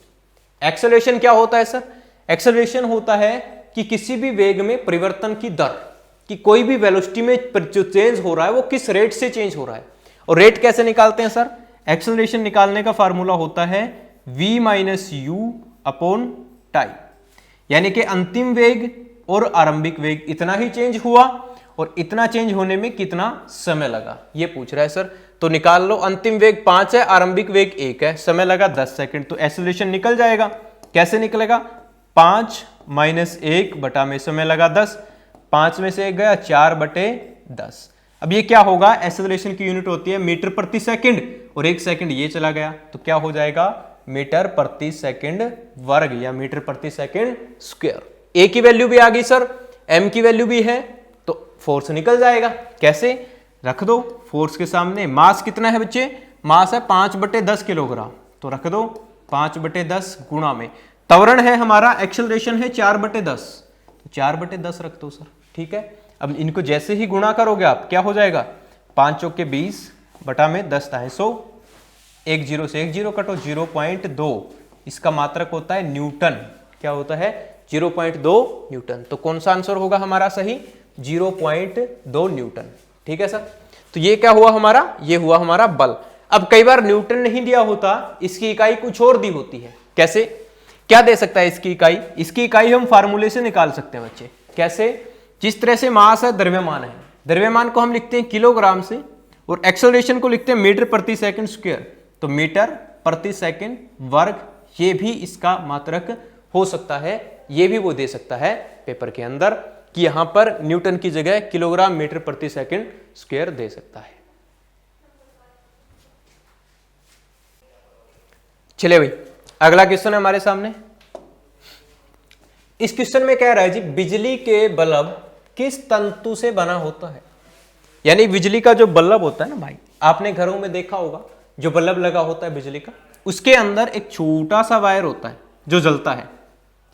एक्सेलरेशन क्या होता है सर? एक्सेलरेशन होता है कि किसी भी वेग में परिवर्तन की दर, कि कोई भी वेलोसिटी में जो चेंज हो रहा है वो किस रेट से चेंज हो रहा है। और रेट कैसे निकालते हैं सर? एक्सेलरेशन निकालने का फार्मूला होता है v minus you upon time. यानी कि अंतिम वेग और आरंभिक वेग इतना ही चेंज हुआ, और इतना चेंज होने में कितना समय लगा, ये पूछ रहा है सर। तो निकाल लो, अंतिम वेग 5 है, आरंभिक वेग 1 है, समय लगा 10 सेकंड, तो एक्सेलरेशन निकल जाएगा। कैसे निकलेगा? 5 माइनस 1 बटा में समय लगा 10, 5 में से 1 गया, 4/10। अब ये क्या होगा? एक्सेलरेशन की यूनिट होती है मीटर प्रति सेकंड, और 1 सेकंड ये चला गया, तो क्या हो जाएगा? मीटर प्रति सेकंड वर्ग या मीटर प्रति सेकंड स्क्वायर। ए की वैल्यू भी आ गई सर, एम की वैल्यू भी है, तो फोर्स निकल जाएगा। कैसे? रख दो फोर्स के सामने, मास कितना है बच्चे? मास है 5/10 किलोग्राम, तो रख दो 5/10 गुणा में त्वरण है हमारा, एक्सेलरेशन है 4/10, तो 4/10 रख दो सर, ठीक है। अब इनको जैसे ही गुणा करोगे आप, क्या हो जाएगा? 5 चौके 20 बटा में 10 था 100, 1 0 से 1 0 कटो, 0.2 इसका मात्रक होता है न्यूटन। क्या होता है? 0.2 न्यूटन। तो कौन सा आंसर होगा हमारा सही? 0.2 न्यूटन, ठीक है सर। तो ये क्या हुआ हमारा? ये हुआ हमारा बल। अब कई बार न्यूटन नहीं दिया होता, इसकी इकाई कुछ और दी होती है। कैसे? क्या दे सकता है इसकी इकाई? इसकी इकाई हम फार्मूले से निकाल सकते हैं बच्चे। कैसे? जिस तरह से मास है, द्रव्यमान है, द्रव्यमान को हम लिखते हैं किलोग्राम से, और एक्सेलरेशन को लिखते हैं मीटर प्रति सेकंड स्क्वायर, तो मीटर प्रति सेकंड वर्ग, ये भी इसका मात्रक हो सकता है। ये भी वो दे सकता है पेपर के अंदर कि यहां पर न्यूटन की जगह किलोग्राम मीटर प्रति सेकंड स्क्वायर दे सकता है। चलिए भाई, अगला क्वेश्चन है हमारे सामने। इस क्वेश्चन में कह रहा है जी, बिजली के बल्ब किस तंतु से बना होता है? यानी बिजली का जो बल्ब होता है ना भाई, आपने घरों में देखा होगा, जो बल्ब लगा होता है बिजली का, उसके अंदर एक छोटा सा वायर होता है जो जलता है,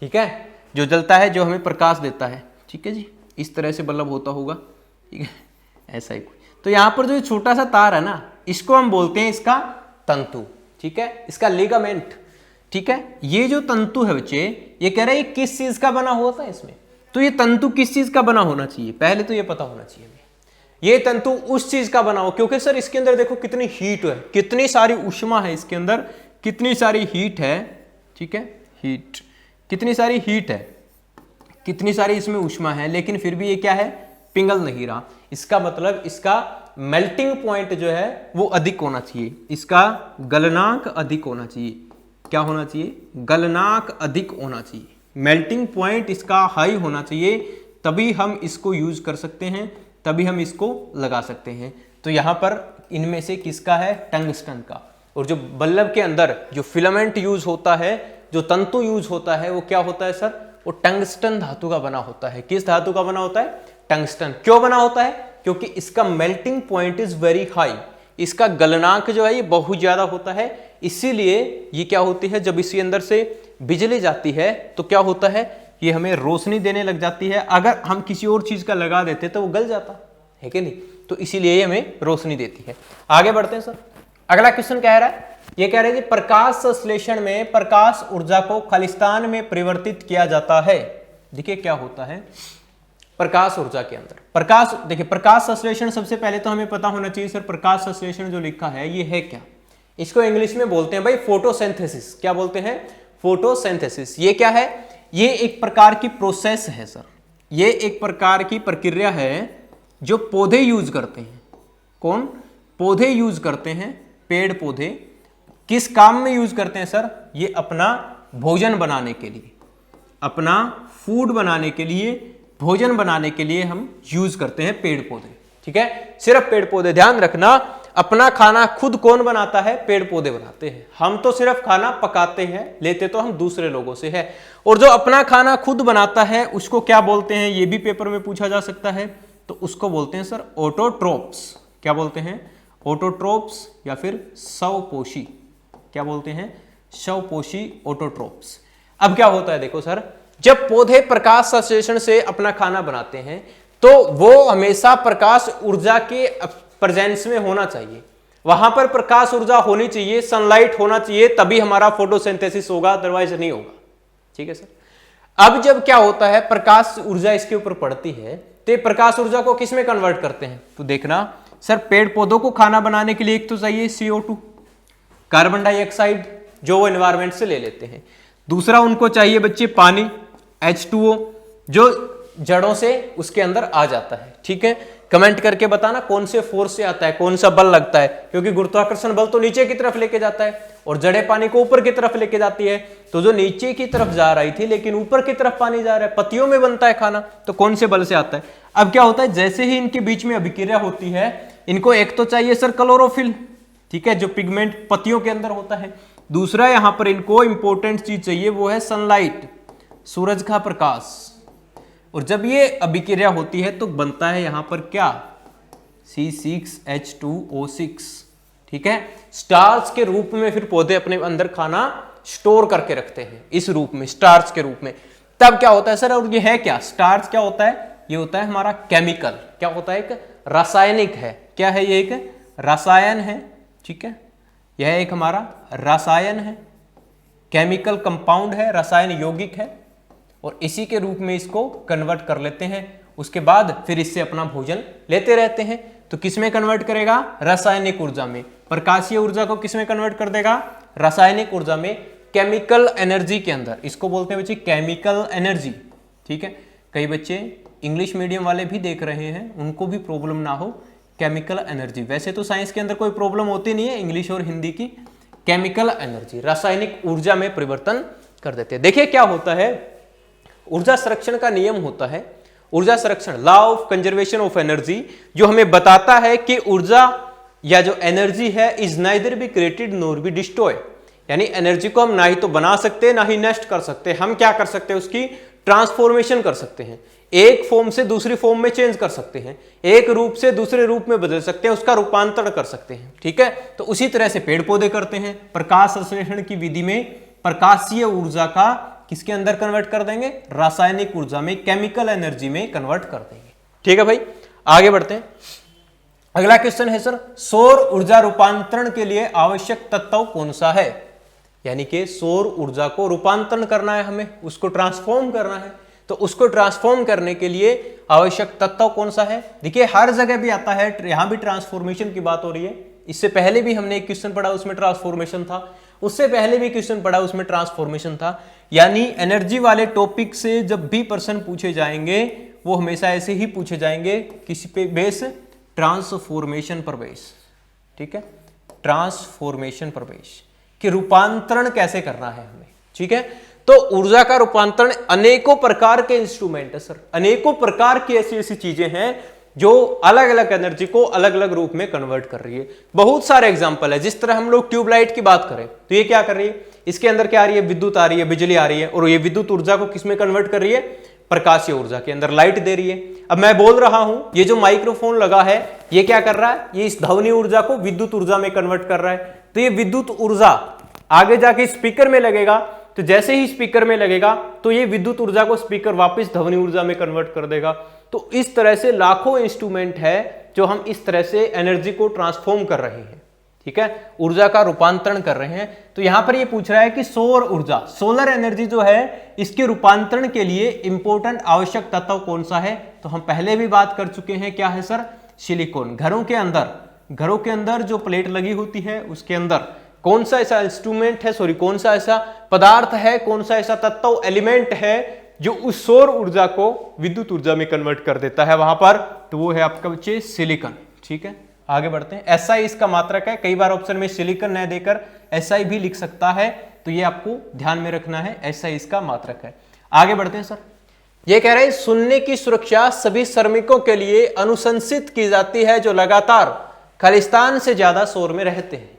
ठीक है, जो जलता है, जो हमें प्रकाश देता है, ठीक है जी। इस तरह से बल्ब होता होगा, ठीक है, ऐसा ही कोई। तो यहाँ पर जो छोटा सा तार है ना, इसको हम बोलते हैं इसका तंतु, ठीक है, इसका लिगामेंट, ठीक है। ये जो तंतु है बच्चे, ये कह रहे हैं किस चीज का बना होता है इसमें, तो ये तंतु किस चीज का बना होना चाहिए? पहले तो ये पता होना चाहिए ये तंतु उस चीज का बना हो, क्योंकि सर इसके अंदर देखो कितनी हीट है, कितनी सारी उष्मा है इसके अंदर, कितनी सारी हीट है, ठीक है, हीट, कितनी सारी हीट है, कितनी सारी इसमें उष्मा है, लेकिन फिर भी ये क्या है? पिघल नहीं रहा। इसका मतलब इसका मेल्टिंग पॉइंट जो है वो अधिक होना चाहिए, इसका गलनांक अधिक होना चाहिए। क्या होना चाहिए? गलनांक अधिक होना चाहिए, मेल्टिंग पॉइंट इसका हाई होना चाहिए, तभी हम इसको यूज कर सकते हैं, तभी हम इसको लगा सकते हैं। तो यहाँ पर इनमें से किसका है? टंगस्टन का। और जो बल्ब के अंदर जो फिलामेंट यूज होता है, जो तंतु यूज होता है, वो क्या होता है सर? वो टंगस्टन धातु का बना होता है। किस धातु का बना होता है? टंगस्टन। क्यों बना होता है? क्योंकि इसका melting point is very high, इसका गलनांक जो है ये बहुत ज्यादा होता है, इसीलिए ये क्या होती है, जब इसके अंदर से बिजली जाती है तो क्या होता है, ये हमें रोशनी देने लग जाती है। अगर हम किसी और चीज का लगा देते तो वो गल जाता है कि नहीं, तो इसीलिए ये हमें रोशनी देती है। आगे बढ़ते हैं सर, अगला क्वेश्चन कह रहा है, ये कह रहे हैं कि प्रकाश संश्लेषण में प्रकाश ऊर्जा को खालिस्तान में परिवर्तित किया जाता है। देखिए क्या होता है प्रकाश ऊर्जा के अंदर, प्रकाश, देखिए प्रकाश संश्लेषण सबसे पहले तो हमें पता होना चाहिए सर, प्रकाश संश्लेषण जो लिखा है ये है क्या। इसको इंग्लिश में बोलते हैं भाई फोटोसिंथेसिस। क्या बोलते हैं, फोटोसिंथेसिस। ये क्या है, ये एक प्रकार की प्रोसेस है सर, ये एक प्रकार की प्रक्रिया है जो पौधे यूज करते हैं। कौन, पौधे यूज करते हैं, पेड़ पौधे किस काम में यूज करते हैं सर, ये अपना भोजन बनाने के लिए, अपना फूड बनाने के लिए, भोजन बनाने के लिए हम यूज करते हैं पेड़ पौधे। ठीक है, सिर्फ पेड़ पौधे, ध्यान रखना, अपना खाना खुद कौन बनाता है, पेड़ पौधे बनाते हैं। हम तो सिर्फ खाना पकाते हैं, लेते तो हम दूसरे लोगों से है। और जो अपना खाना खुद बनाता है उसको क्या बोलते हैं, ये भी पेपर में पूछा जा सकता है, तो उसको बोलते हैं सर ऑटोट्रोप्स। क्या बोलते हैं, ऑटोट्रोप्स या फिर स्वपोषी। क्या बोलते हैं, स्वपोषी ऑटोट्रोप्स। अब क्या होता है देखो सर, जब पौधे प्रकाश संश्लेषण से अपना खाना बनाते हैं तो वो हमेशा प्रकाश ऊर्जा के प्रेजेंस में होना चाहिए, वहां पर प्रकाश ऊर्जा होनी चाहिए, सनलाइट होना चाहिए, तभी हमारा फोटोसिंथेसिस होगा, अदरवाइज नहीं होगा। ठीक है सर। अब जब क्या होता है, प्रकाश ऊर्जा इसके ऊपर पड़ती है तो प्रकाश ऊर्जा को किस में कन्वर्ट करते हैं, तो देखना सर, पेड़ पौधों को खाना बनाने के लिए एक तो चाहिए CO2, कार्बन डाइऑक्साइड, जो वो एनवायरमेंट से ले लेते हैं। दूसरा उनको चाहिए बच्चे पानी, H2O, जो जड़ों से उसके अंदर आ जाता है। ठीक है, कमेंट करके बताना कौन से फोर्स से आता है, कौन सा बल लगता है, क्योंकि गुरुत्वाकर्षण बल तो नीचे की तरफ लेके जाता है और जड़ें पानी को ऊपर की तरफ लेके जाती है। तो जो नीचे की तरफ जा रही थी लेकिन ऊपर की तरफ पानी जा रहा है, पत्तियों में बनता है खाना, तो कौन से बल से आता है। अब क्या होता है, जैसे ही इनके बीच में अभिक्रिया होती है, इनको एक तो चाहिए सर क्लोरोफिल, ठीक है, जो पिगमेंट पत्तियों के अंदर होता है। दूसरा यहां पर इनको इंपॉर्टेंट चीज चाहिए, वो है सनलाइट, सूरज का प्रकाश। और जब ये अभिक्रिया होती है तो बनता है यहां पर क्या, C6H2O6। ठीक है, स्टार्च के रूप में फिर पौधे अपने अंदर खाना स्टोर करके रखते हैं, इस रूप में, स्टार्च के रूप में। तब क्या होता है सर, और ये है क्या, स्टार्च क्या होता है, ये होता है हमारा केमिकल, क्या होता है, एक रासायनिक है। क्या है ये, एक रसायन है। ठीक है, यह एक हमारा रसायन है, केमिकल कंपाउंड है, रसायन यौगिक है, और इसी के रूप में इसको कन्वर्ट कर लेते हैं। उसके बाद फिर इससे अपना भोजन लेते रहते हैं। तो किस में कन्वर्ट करेगा, रासायनिक ऊर्जा में। प्रकाशीय ऊर्जा को किस में कन्वर्ट कर देगा, रासायनिक ऊर्जा में, केमिकल एनर्जी के अंदर। इसको बोलते हैं बच्चे केमिकल एनर्जी। ठीक है, कई बच्चे इंग्लिश मीडियम वाले भी देख रहे हैं, उनको भी प्रॉब्लम ना हो, केमिकल एनर्जी। वैसे तो साइंस के अंदर कोई प्रॉब्लम होती नहीं है, इंग्लिश और हिंदी की। केमिकल एनर्जी, रासायनिक ऊर्जा में परिवर्तन कर देते हैं। देखिए क्या होता है, ऊर्जा संरक्षण का नियम होता है, ऊर्जा संरक्षण, law of conservation of energy, जो हमें बताता है कि ऊर्जा या जो एनर्जी है is neither be created nor be destroy. यानी एनर्जी को हम ना ही तो बना सकते ना ही नष्ट कर सकते, हम क्या कर सकते हैं, उसकी ट्रांसफॉर्मेशन कर सकते हैं, एक फॉर्म से दूसरी फॉर्म में चेंज कर सकते हैं, एक रूप से दूसरे रूप में बदल सकते हैं, उसका रूपांतरण कर सकते हैं। ठीक है, तो उसी तरह से पेड़ पौधे करते हैं। प्रकाश संश्लेषण की विधि में प्रकाशीय ऊर्जा का किसके अंदर कन्वर्ट कर देंगे, रासायनिक ऊर्जा में, केमिकल एनर्जी में कन्वर्ट कर देंगे। ठीक है भाई, आगे बढ़ते हैं। अगला क्वेश्चन है सर, सौर ऊर्जा रूपांतरण के लिए आवश्यक तत्व कौन सा है। यानी कि सौर ऊर्जा को रूपांतरण करना है हमें, उसको ट्रांसफॉर्म करना है, तो उसको ट्रांसफॉर्म करने के लिए आवश्यक तत्व कौन सा है। देखिए हर जगह भी आता है, यहां भी ट्रांसफॉर्मेशन की बात हो रही है। इससे पहले भी हमने एक क्वेश्चन पढ़ा, उसमें ट्रांसफॉर्मेशन था, उससे पहले भी क्वेश्चन पढ़ा, उसमें ट्रांसफॉर्मेशन था। यानी एनर्जी वाले टॉपिक से जब भी प्रश्न पूछे जाएंगे वो हमेशा ऐसे ही पूछे जाएंगे, किसी पे बेस, ट्रांसफॉर्मेशन पर बेस। ठीक है, ट्रांसफॉर्मेशन पर बेस कि रूपांतरण कैसे करना है हमें। ठीक है, तो ऊर्जा का रूपांतरण अनेकों प्रकार के इंस्ट्रूमेंट है सर, अनेकों प्रकार की ऐसी ऐसी चीजें हैं जो अलग अलग एनर्जी को अलग अलग रूप में कन्वर्ट कर रही है। बहुत सारे एग्जांपल है, जिस तरह हम लोग ट्यूबलाइट की बात करें तो ये क्या कर रही है, इसके अंदर क्या आ रही है, विद्युत आ रही है, बिजली आ रही है, और ये विद्युत ऊर्जा को किसमें कन्वर्ट कर रही है, प्रकाशीय ऊर्जा के अंदर लाइट दे रही है। अब मैं बोल रहा हूं, ये जो माइक्रोफोन लगा है ये क्या कर रहा है, ये इस ध्वनि ऊर्जा को विद्युत ऊर्जा में कन्वर्ट कर रहा है। तो ये विद्युत ऊर्जा आगे जाके स्पीकर में लगेगा तो जैसे ही स्पीकर में लगेगा तो ये विद्युत ऊर्जा को स्पीकर वापस ध्वनि ऊर्जा में कन्वर्ट कर देगा। तो इस तरह से लाखों इंस्ट्रूमेंट है जो हम इस तरह से एनर्जी को ट्रांसफॉर्म कर रहे हैं, ठीक है, ऊर्जा का रूपांतरण कर रहे हैं। तो यहां पर ये पूछ रहा है कि सौर ऊर्जा, सोलर एनर्जी जो है, इसके रूपांतरण के लिए इंपॉर्टेंट आवश्यक तत्व कौन सा है? तो हम पहले भी बात कर चुके हैं, क्या है सर? सिलिकॉन। घरों के अंदर जो प्लेट लगी होती है उसके अंदर कौन सा ऐसा इंस्ट्रूमेंट है, सॉरी कौन सा ऐसा पदार्थ है, कौन सा ऐसा तत्व एलिमेंट है जो उस सौर ऊर्जा को विद्युत ऊर्जा में कन्वर्ट कर देता है वहां पर? तो वो है आपका बच्चे सिलिकॉन। ठीक है, आगे बढ़ते हैं। SI इसका मात्रक है। कई बार ऑप्शन में सिलिकॉन न देकर SI भी लिख सकता है, तो ये आपको ध्यान में रखना है, SI इसका मात्रक है। आगे बढ़ते हैं सर। ये कह रहे हैं सुनने की सुरक्षा सभी श्रमिकों के लिए अनुशंसित की जाती है जो लगातार खालिस्तान से ज्यादा शोर में रहते हैं।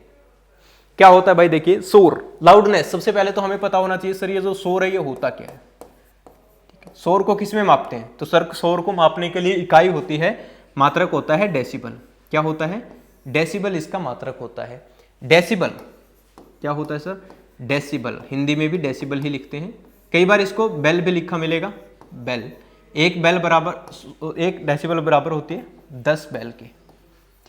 क्या होता है भाई? देखिए, शोर, लाउडनेस। सबसे पहले तो हमें पता होना चाहिए सर ये जो शोर है ये होता क्या है। शोर को किस में मापते हैं? तो सर शोर को मापने के लिए इकाई होती है, मात्रक होता है डेसिबल। क्या होता है? डेसिबल इसका मात्रक होता है। डेसिबल क्या होता है सर? डेसिबल, हिंदी में भी डेसिबल ही लिखते हैं, कई बार इसको बेल भी लिखा मिलेगा, बेल। एक डेसिबल बराबर होती है 10 बेल के।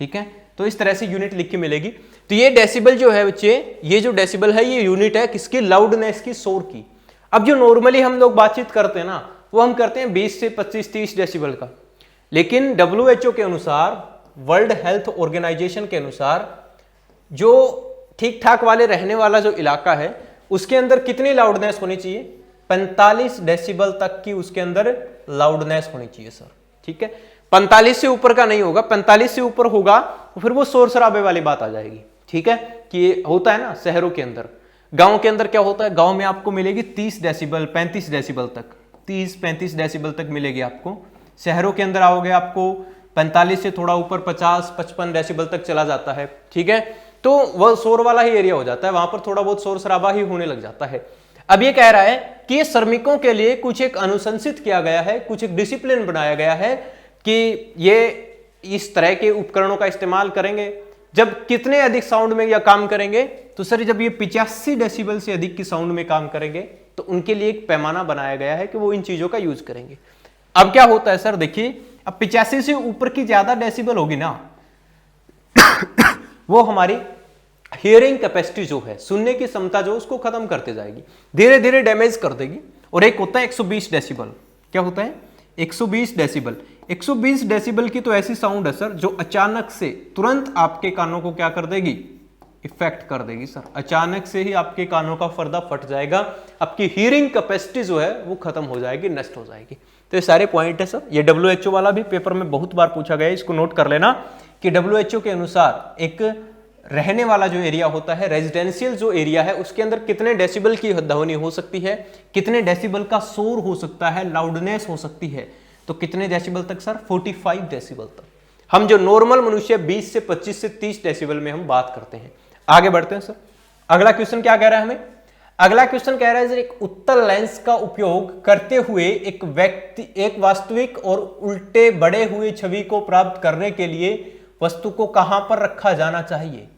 ठीक है, तो इस तरह से यूनिट लिख के मिलेगी। तो ये डेसिबल जो है बच्चे, ये जो डेसिबल है ये यूनिट है किसकी? लाउडनेस की, शोर की। अब जो नॉर्मली हम लोग बातचीत करते हैं ना, वो हम करते हैं 20 से 25-30 डेसिबल का, लेकिन WHO के अनुसार, वर्ल्ड हेल्थ ऑर्गेनाइजेशन के अनुसार, जो ठीक ठाक वाले रहने वाला जो इलाका है उसके अंदर कितनी लाउडनेस होनी चाहिए? 45 डेसिबल तक की उसके अंदर लाउडनेस होनी चाहिए सर। ठीक है, 45 से ऊपर का नहीं होगा। 45 से ऊपर होगा तो फिर वो शोर शराबे वाली बात आ जाएगी। ठीक है, कि होता है ना शहरों के अंदर, गांव के अंदर क्या होता है? गांव में आपको मिलेगी 30 डेसिबल, 35 डेसिबल तक, 30-35 डेसिबल तक मिलेगी आपको। शहरों के अंदर आओगे आपको 45 से थोड़ा ऊपर 50-55 डेसिबल तक चला जाता है। ठीक है, तो वह शोर वाला ही एरिया हो जाता है, वहां पर थोड़ा बहुत शोर शराबा ही होने लग जाता है। अब ये कह रहा है कि ये श्रमिकों के लिए कुछ एक अनुशंसित किया गया है, कुछ एक डिसिप्लिन बनाया गया है कि ये इस तरह के उपकरणों का इस्तेमाल करेंगे जब कितने अधिक साउंड में या काम करेंगे? तो सर जब ये 85 डेसिबल से अधिक की साउंड में काम करेंगे तो उनके लिए एक पैमाना बनाया गया है कि वो इन चीजों का यूज करेंगे। अब क्या होता है सर, देखिए, अब 85 से ऊपर की ज्यादा डेसिबल होगी ना वो हमारी हियरिंग कैपेसिटी जो है, सुनने की क्षमता जो उसको खत्म करते जाएगी, धीरे धीरे डैमेज कर देगी। और एक होता है 120 डेसिबल। क्या होता है? 120 डेसिबल। 120 डेसिबल की तो ऐसी साउंड है सर जो अचानक से तुरंत आपके कानों को क्या कर देगी? इफेक्ट कर देगी सर। अचानक से ही आपके कानों का पर्दा फट जाएगा, आपकी हियरिंग कैपेसिटी जो है वो खत्म हो जाएगी, नष्ट हो जाएगी। तो ये सारे पॉइंट है सर। ये WHO वाला भी पेपर में बहुत बार पूछा गया है, इसको नोट कर लेना कि WHO के अनुसार एक रहने वाला जो एरिया होता है, रेजिडेंशियल जो एरिया है, उसके अंदर कितने डेसिबल की ध्वनि हो सकती है, कितने डेसिबल का शोर हो सकता है, लाउडनेस हो सकती है। तो कितने डेसिबल तक सर? 45 डेसिबल तक। हम जो नॉर्मल मनुष्य 20 से 25 से 30 डेसिबल में हम बात करते हैं। आगे बढ़ते हैं सर। अगला क्वेश्चन क्या कह रहा है हमें? अगला क्वेश्चन कह रहा है सर, एक उत्तल लेंस का उपयोग करते हुए एक वास्तविक और उल्टे बढ़े हुए छवि को प्राप्त करने के लिए वस्तु को कहां पर रखा जाना चाहिए?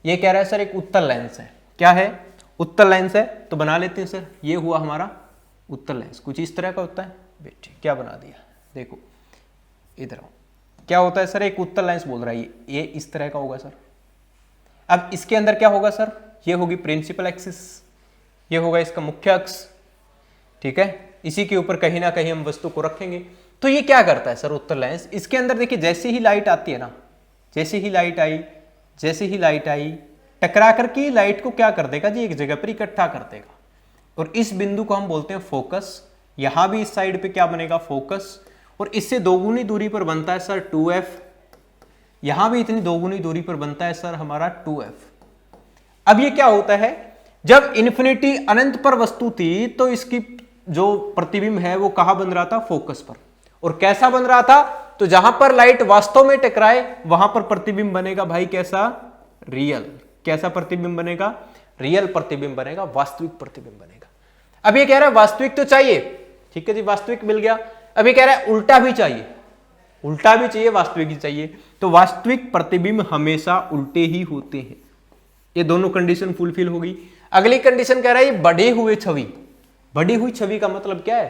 ये कह रहा है सर एक उत्तल लेंस है। क्या है? उत्तल लेंस है। तो बना लेते हैं सर, ये हुआ हमारा उत्तल लेंस, कुछ इस तरह का होता है। बेटे क्या बना दिया, देखो इधर आओ। क्या होता है सर? एक उत्तल लेंस बोल रहा है, ये इस तरह का होगा सर। अब इसके अंदर क्या होगा सर? ये होगी प्रिंसिपल एक्सिस, ये होगा इसका मुख्य अक्ष। ठीक है, इसी के ऊपर कहीं ना कहीं हम वस्तु को रखेंगे। तो ये क्या करता है सर उत्तल लेंस? इसके अंदर देखिए, जैसे ही लाइट आती है ना, जैसे ही लाइट आई टकरा करके लाइट को क्या कर देगा जी? एक जगह पर इकट्ठा कर देगा। और इस बिंदु को हम बोलते हैं फोकस। यहां भी इस साइड पे क्या बनेगा? फोकस। और इससे दोगुनी दूरी पर बनता है सर 2f। यहां भी इतनी दोगुनी दूरी पर बनता है सर हमारा 2f। अब ये क्या होता है? जब इन्फिनिटी अनंत पर वस्तु थी तो इसकी जो प्रतिबिंब है वो कहां बन रहा था? फोकस पर। और कैसा बन रहा था? तो जहां पर लाइट वास्तव में टकराए वहां पर प्रतिबिंब बनेगा भाई कैसा? रियल। कैसा प्रतिबिंब बनेगा? रियल प्रतिबिंब बनेगा, वास्तविक प्रतिबिंब बनेगा। अब ये कह रहा है वास्तविक तो चाहिए, ठीक है जी, वास्तविक मिल गया। अब ये कह रहा है उल्टा भी चाहिए, वास्तविक ही चाहिए। तो वास्तविक प्रतिबिंब हमेशा उल्टे ही होते हैं। ये दोनों कंडीशन फुलफिल हो गई। अगली कंडीशन कह रहा है बढ़ी हुई छवि। बढ़ी हुई छवि का मतलब क्या है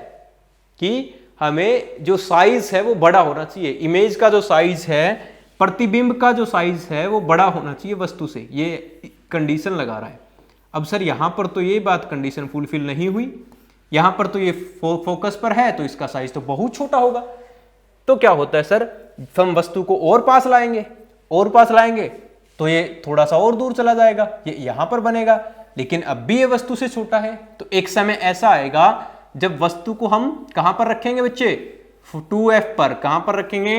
कि हमें जो साइज है वो बड़ा होना चाहिए। इमेज का जो साइज है, प्रतिबिंब का जो साइज है वो बड़ा होना चाहिए वस्तु से, ये कंडीशन लगा रहा है। अब सर यहां पर तो ये बात कंडीशन फुलफिल नहीं हुई, यहां पर तो ये फोकस पर है तो इसका साइज तो बहुत छोटा होगा। तो क्या होता है सर, हम वस्तु को और पास लाएंगे, और पास लाएंगे तो ये थोड़ा सा और दूर चला जाएगा, ये यहां पर बनेगा, लेकिन अब भी ये वस्तु से छोटा है। तो एक समय ऐसा आएगा जब वस्तु को हम कहां पर रखेंगे बच्चे, 2f पर। कहां पर रखेंगे,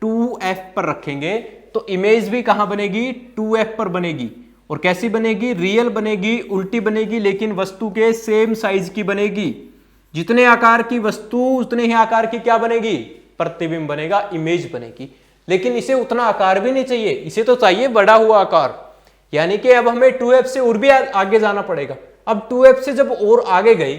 2f पर रखेंगे, तो इमेज भी कहां बनेगी, 2f पर बनेगी। और कैसी बनेगी, रियल बनेगी, उल्टी बनेगी, लेकिन वस्तु के सेम साइज की बनेगी। जितने आकार की वस्तु उतने ही आकार की क्या बनेगी, प्रतिबिंब बनेगा, इमेज बनेगी। लेकिन इसे उतना आकार भी नहीं चाहिए, इसे तो चाहिए बढ़ा हुआ आकार। यानी कि अब हमें 2f से और भी आगे जाना पड़ेगा। अब 2f से जब और आगे गई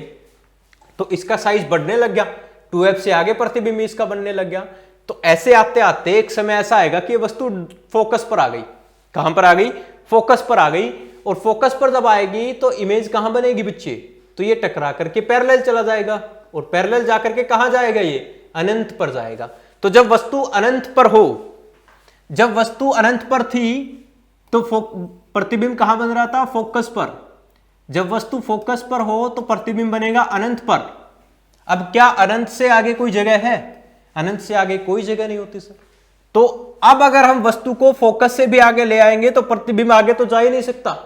तो इसका साइज बढ़ने लग गया, 2f से आगे प्रतिबिंब इसका बनने लग गया। तो ऐसे आते आते एक समय ऐसा आएगा कि वस्तु फोकस पर आ गई। कहां पर आ गई, फोकस पर आ गई। और फोकस पर जब आएगी तो इमेज कहां बनेगी बच्चे, तो ये टकरा करके पैरेलल चला जाएगा, और पैरेलल जाकर के कहां जाएगा, ये अनंत पर जाएगा। तो जब वस्तु अनंत पर हो, जब वस्तु अनंत पर थी तो प्रतिबिंब कहां बन रहा था, फोकस पर। जब वस्तु फोकस पर हो तो प्रतिबिंब बनेगा अनंत पर। अब क्या अनंत से आगे कोई जगह है, अनंत से आगे कोई जगह नहीं होती सर। तो अब अगर हम वस्तु को फोकस से भी आगे ले आएंगे तो प्रतिबिंब आगे तो जा ही नहीं सकता,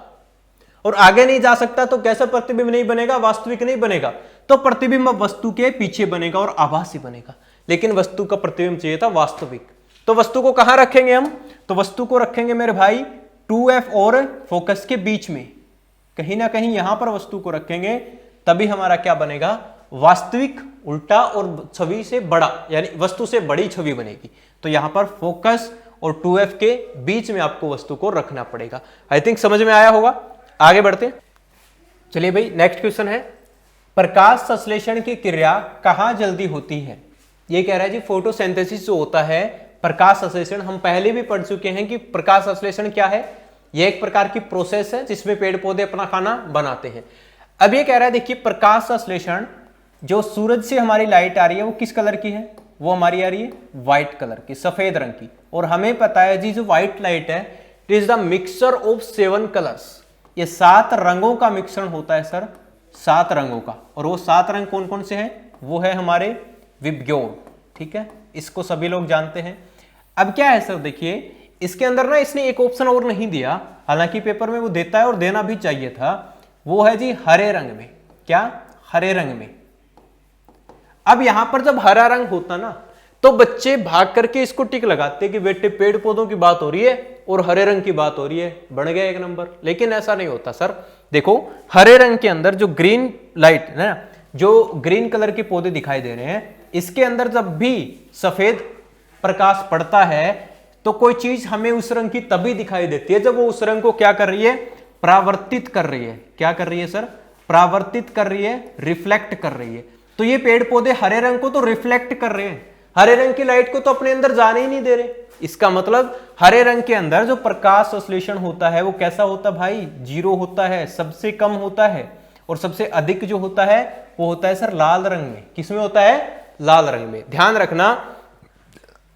और आगे नहीं जा सकता तो कैसा प्रतिबिंब नहीं बनेगा, वास्तविक नहीं बनेगा। तो प्रतिबिंब वस्तु के पीछे बनेगा और आभासी बनेगा, लेकिन वस्तु का प्रतिबिंब चाहिए था वास्तविक। तो वस्तु को कहां रखेंगे हम, तो वस्तु को रखेंगे मेरे भाई 2f और फोकस के बीच में, कहीं ना कहीं यहां पर वस्तु को रखेंगे, तभी हमारा क्या बनेगा, वास्तविक उल्टा और छवि से बड़ा, यानी वस्तु से बड़ी छवि बनेगी। तो यहां पर फोकस और 2f के बीच में आपको वस्तु को रखना पड़ेगा। आई थिंक समझ में आया होगा। आगे बढ़ते हैं, चलिए भाई नेक्स्ट क्वेश्चन है, प्रकाश संश्लेषण की क्रिया कहां जल्दी होती है। ये कह रहा है जी फोटोसिंथेसिस जो होता है, प्रकाश संश्लेषण, हम पहले भी पढ़ चुके हैं कि प्रकाश संश्लेषण क्या है। यह एक प्रकार की प्रोसेस है जिसमें पेड़ पौधे अपना खाना बनाते हैं। अब ये कह रहा है देखिए, प्रकाश संश्लेषण, जो सूरज से हमारी लाइट आ रही है वो किस कलर की है, वो हमारी आ रही है व्हाइट कलर की, सफेद रंग की। और हमें पता है जी जो व्हाइट लाइट है it is the mixture of 7 colours, ये 7 रंगों का मिश्रण होता है सर, 7 रंगों का। और वो 7 रंग कौन कौन से हैं, वो है हमारे विबग्योर, ठीक है, इसको सभी लोग जानते हैं। अब क्या है सर, देखिए इसके अंदर ना इसने एक ऑप्शन और नहीं दिया, हालांकि पेपर में वो देता है और देना भी चाहिए था, वो है जी हरे रंग में। क्या, हरे रंग में। अब यहां पर जब हरा रंग होता ना तो बच्चे भाग करके इसको टिक लगाते कि बेटे पेड़ पौधों की बात हो रही है और हरे रंग की बात हो रही है, बढ़ गया 1 नंबर। लेकिन ऐसा नहीं होता सर। देखो हरे रंग के अंदर जो ग्रीन लाइट है ना, जो ग्रीन कलर के पौधे दिखाई दे रहे हैं, इसके अंदर जब भी सफेद प्रकाश पड़ता है तो कोई चीज हमें उस रंग की तभी दिखाई देती है जब वो उस रंग को क्या कर रही है, परावर्तित कर रही है। क्या कर रही है सर, परावर्तित कर रही है, रिफ्लेक्ट कर रही है। तो ये पेड़ पौधे हरे रंग को तो रिफ्लेक्ट कर रहे हैं, हरे रंग की लाइट को तो अपने अंदर जाने ही नहीं दे रहे। इसका मतलब हरे रंग के अंदर जो प्रकाश संश्लेषण होता है वो कैसा होता है भाई, 0 होता है, सबसे कम होता है। और सबसे अधिक जो होता है वो होता है सर लाल रंग में। किसमें होता है, लाल रंग में। ध्यान रखना,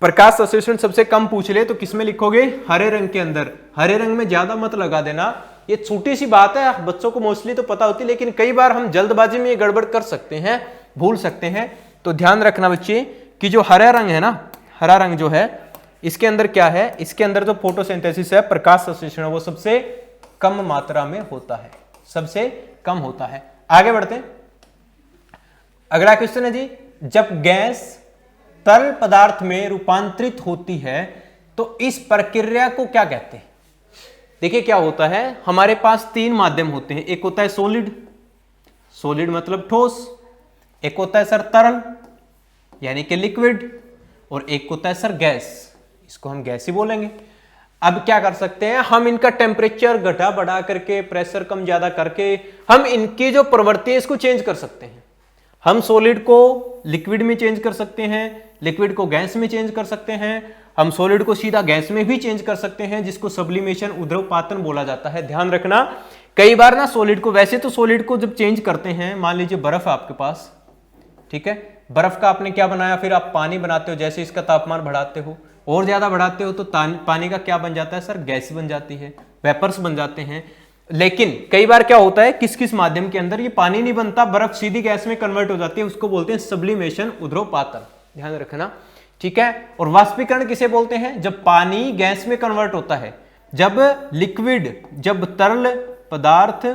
प्रकाश संश्लेषण सबसे कम पूछ ले तो किसमें लिखोगे, हरे रंग के अंदर। हरे रंग में ज्यादा मत लगा देना, ये छोटी सी बात है, बच्चों को मोस्टली तो पता होती है, लेकिन कई बार हम जल्दबाजी में ये गड़बड़ कर सकते हैं, भूल सकते हैं। तो ध्यान रखना बच्चे कि जो हरा रंग है ना, हरा रंग जो है इसके अंदर क्या है, इसके अंदर जो फोटोसिंथेसिस है, प्रकाश संश्लेषण, वो सबसे कम मात्रा में होता है, सबसे कम होता है। आगे बढ़ते हैं, अगला क्वेश्चन है जी, जब गैस तरल पदार्थ में रूपांतरित होती है तो इस प्रक्रिया को क्या कहते हैं। देखिए क्या होता है, हमारे पास 3 माध्यम होते हैं। एक होता है सॉलिड, सॉलिड मतलब ठोस, एक होता है सर तरल यानी कि लिक्विड, और एक होता है सर गैस, इसको हम गैस ही बोलेंगे। अब क्या कर सकते हैं हम, इनका टेम्परेचर घटा बढ़ा करके, प्रेशर कम ज्यादा करके हम इनकी जो प्रवृत्ति है इसको चेंज कर सकते हैं। हम सॉलिड को लिक्विड में चेंज कर सकते हैं, लिक्विड को गैस में चेंज कर सकते हैं, हम सॉलिड को सीधा गैस में भी चेंज कर सकते हैं, जिसको सब्लिमेशन उद्रवपातन बोला जाता है। ध्यान रखना, कई बार ना सॉलिड को, वैसे तो सॉलिड को जब चेंज करते हैं, मान लीजिए बर्फ है आपके पास, ठीक है, बर्फ का आपने क्या बनाया, फिर आप पानी बनाते हो, जैसे इसका तापमान बढ़ाते हो और ज्यादा बढ़ाते हो तो पानी का क्या बन जाता है सर, गैस बन जाती है, वेपर्स बन जाते हैं। लेकिन कई बार क्या होता है, किस किस माध्यम के अंदर ये पानी नहीं बनता, बर्फ सीधी गैस में कन्वर्ट हो जाती है, उसको बोलते हैं सब्लिमेशन उद्रवपातन। ध्यान रखना, ठीक है। और वाष्पीकरण किसे बोलते हैं, जब पानी गैस में कन्वर्ट होता है, जब लिक्विड, जब तरल पदार्थ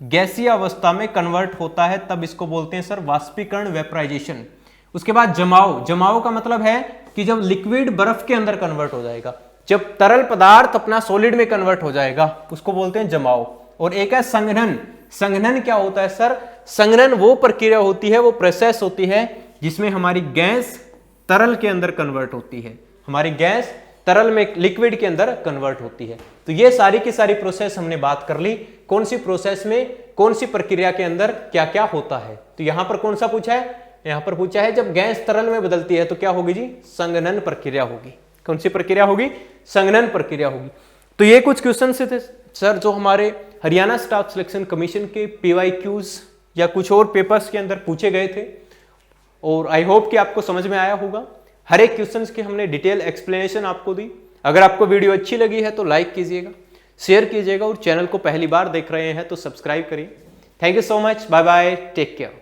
गैसीय अवस्था में कन्वर्ट होता है, तब इसको बोलते हैं सर वाष्पीकरण, वेपराइजेशन। उसके बाद जमाव, जमाव का मतलब है कि जब लिक्विड बर्फ के अंदर कन्वर्ट हो जाएगा, जब तरल पदार्थ अपना सॉलिड में कन्वर्ट हो जाएगा, उसको बोलते हैं जमाव। और एक है संघनन। संघनन क्या होता है सर, संघनन वो प्रक्रिया होती है, वो प्रोसेस होती है जिसमें हमारी गैस तरल के अंदर कन्वर्ट होती है, हमारी गैस तरल में, लिक्विड के अंदर कन्वर्ट होती है। तो ये सारी की सारी प्रोसेस हमने बात कर ली, कौन सी प्रोसेस में, कौन सी प्रक्रिया के अंदर क्या क्या होता है। तो यहां पर कौन सा पूछा है, यहां पर पूछा है जब गैस तरल में बदलती है तो क्या होगी जी, संघनन प्रक्रिया होगी। कौन सी प्रक्रिया होगी, संघनन प्रक्रिया होगी। तो ये कुछ क्वेश्चन थे सर जो हमारे हरियाणा स्टाफ सिलेक्शन कमीशन के PYQs या कुछ और पेपर्स के अंदर पूछे गए थे, और आई होप कि आपको समझ में आया होगा। हर एक क्वेश्चन की हमने डिटेल एक्सप्लेनेशन आपको दी। अगर आपको वीडियो अच्छी लगी है तो लाइक कीजिएगा, शेयर कीजिएगा, और चैनल को पहली बार देख रहे हैं तो सब्सक्राइब करिए। Thank you so much, bye bye, take care.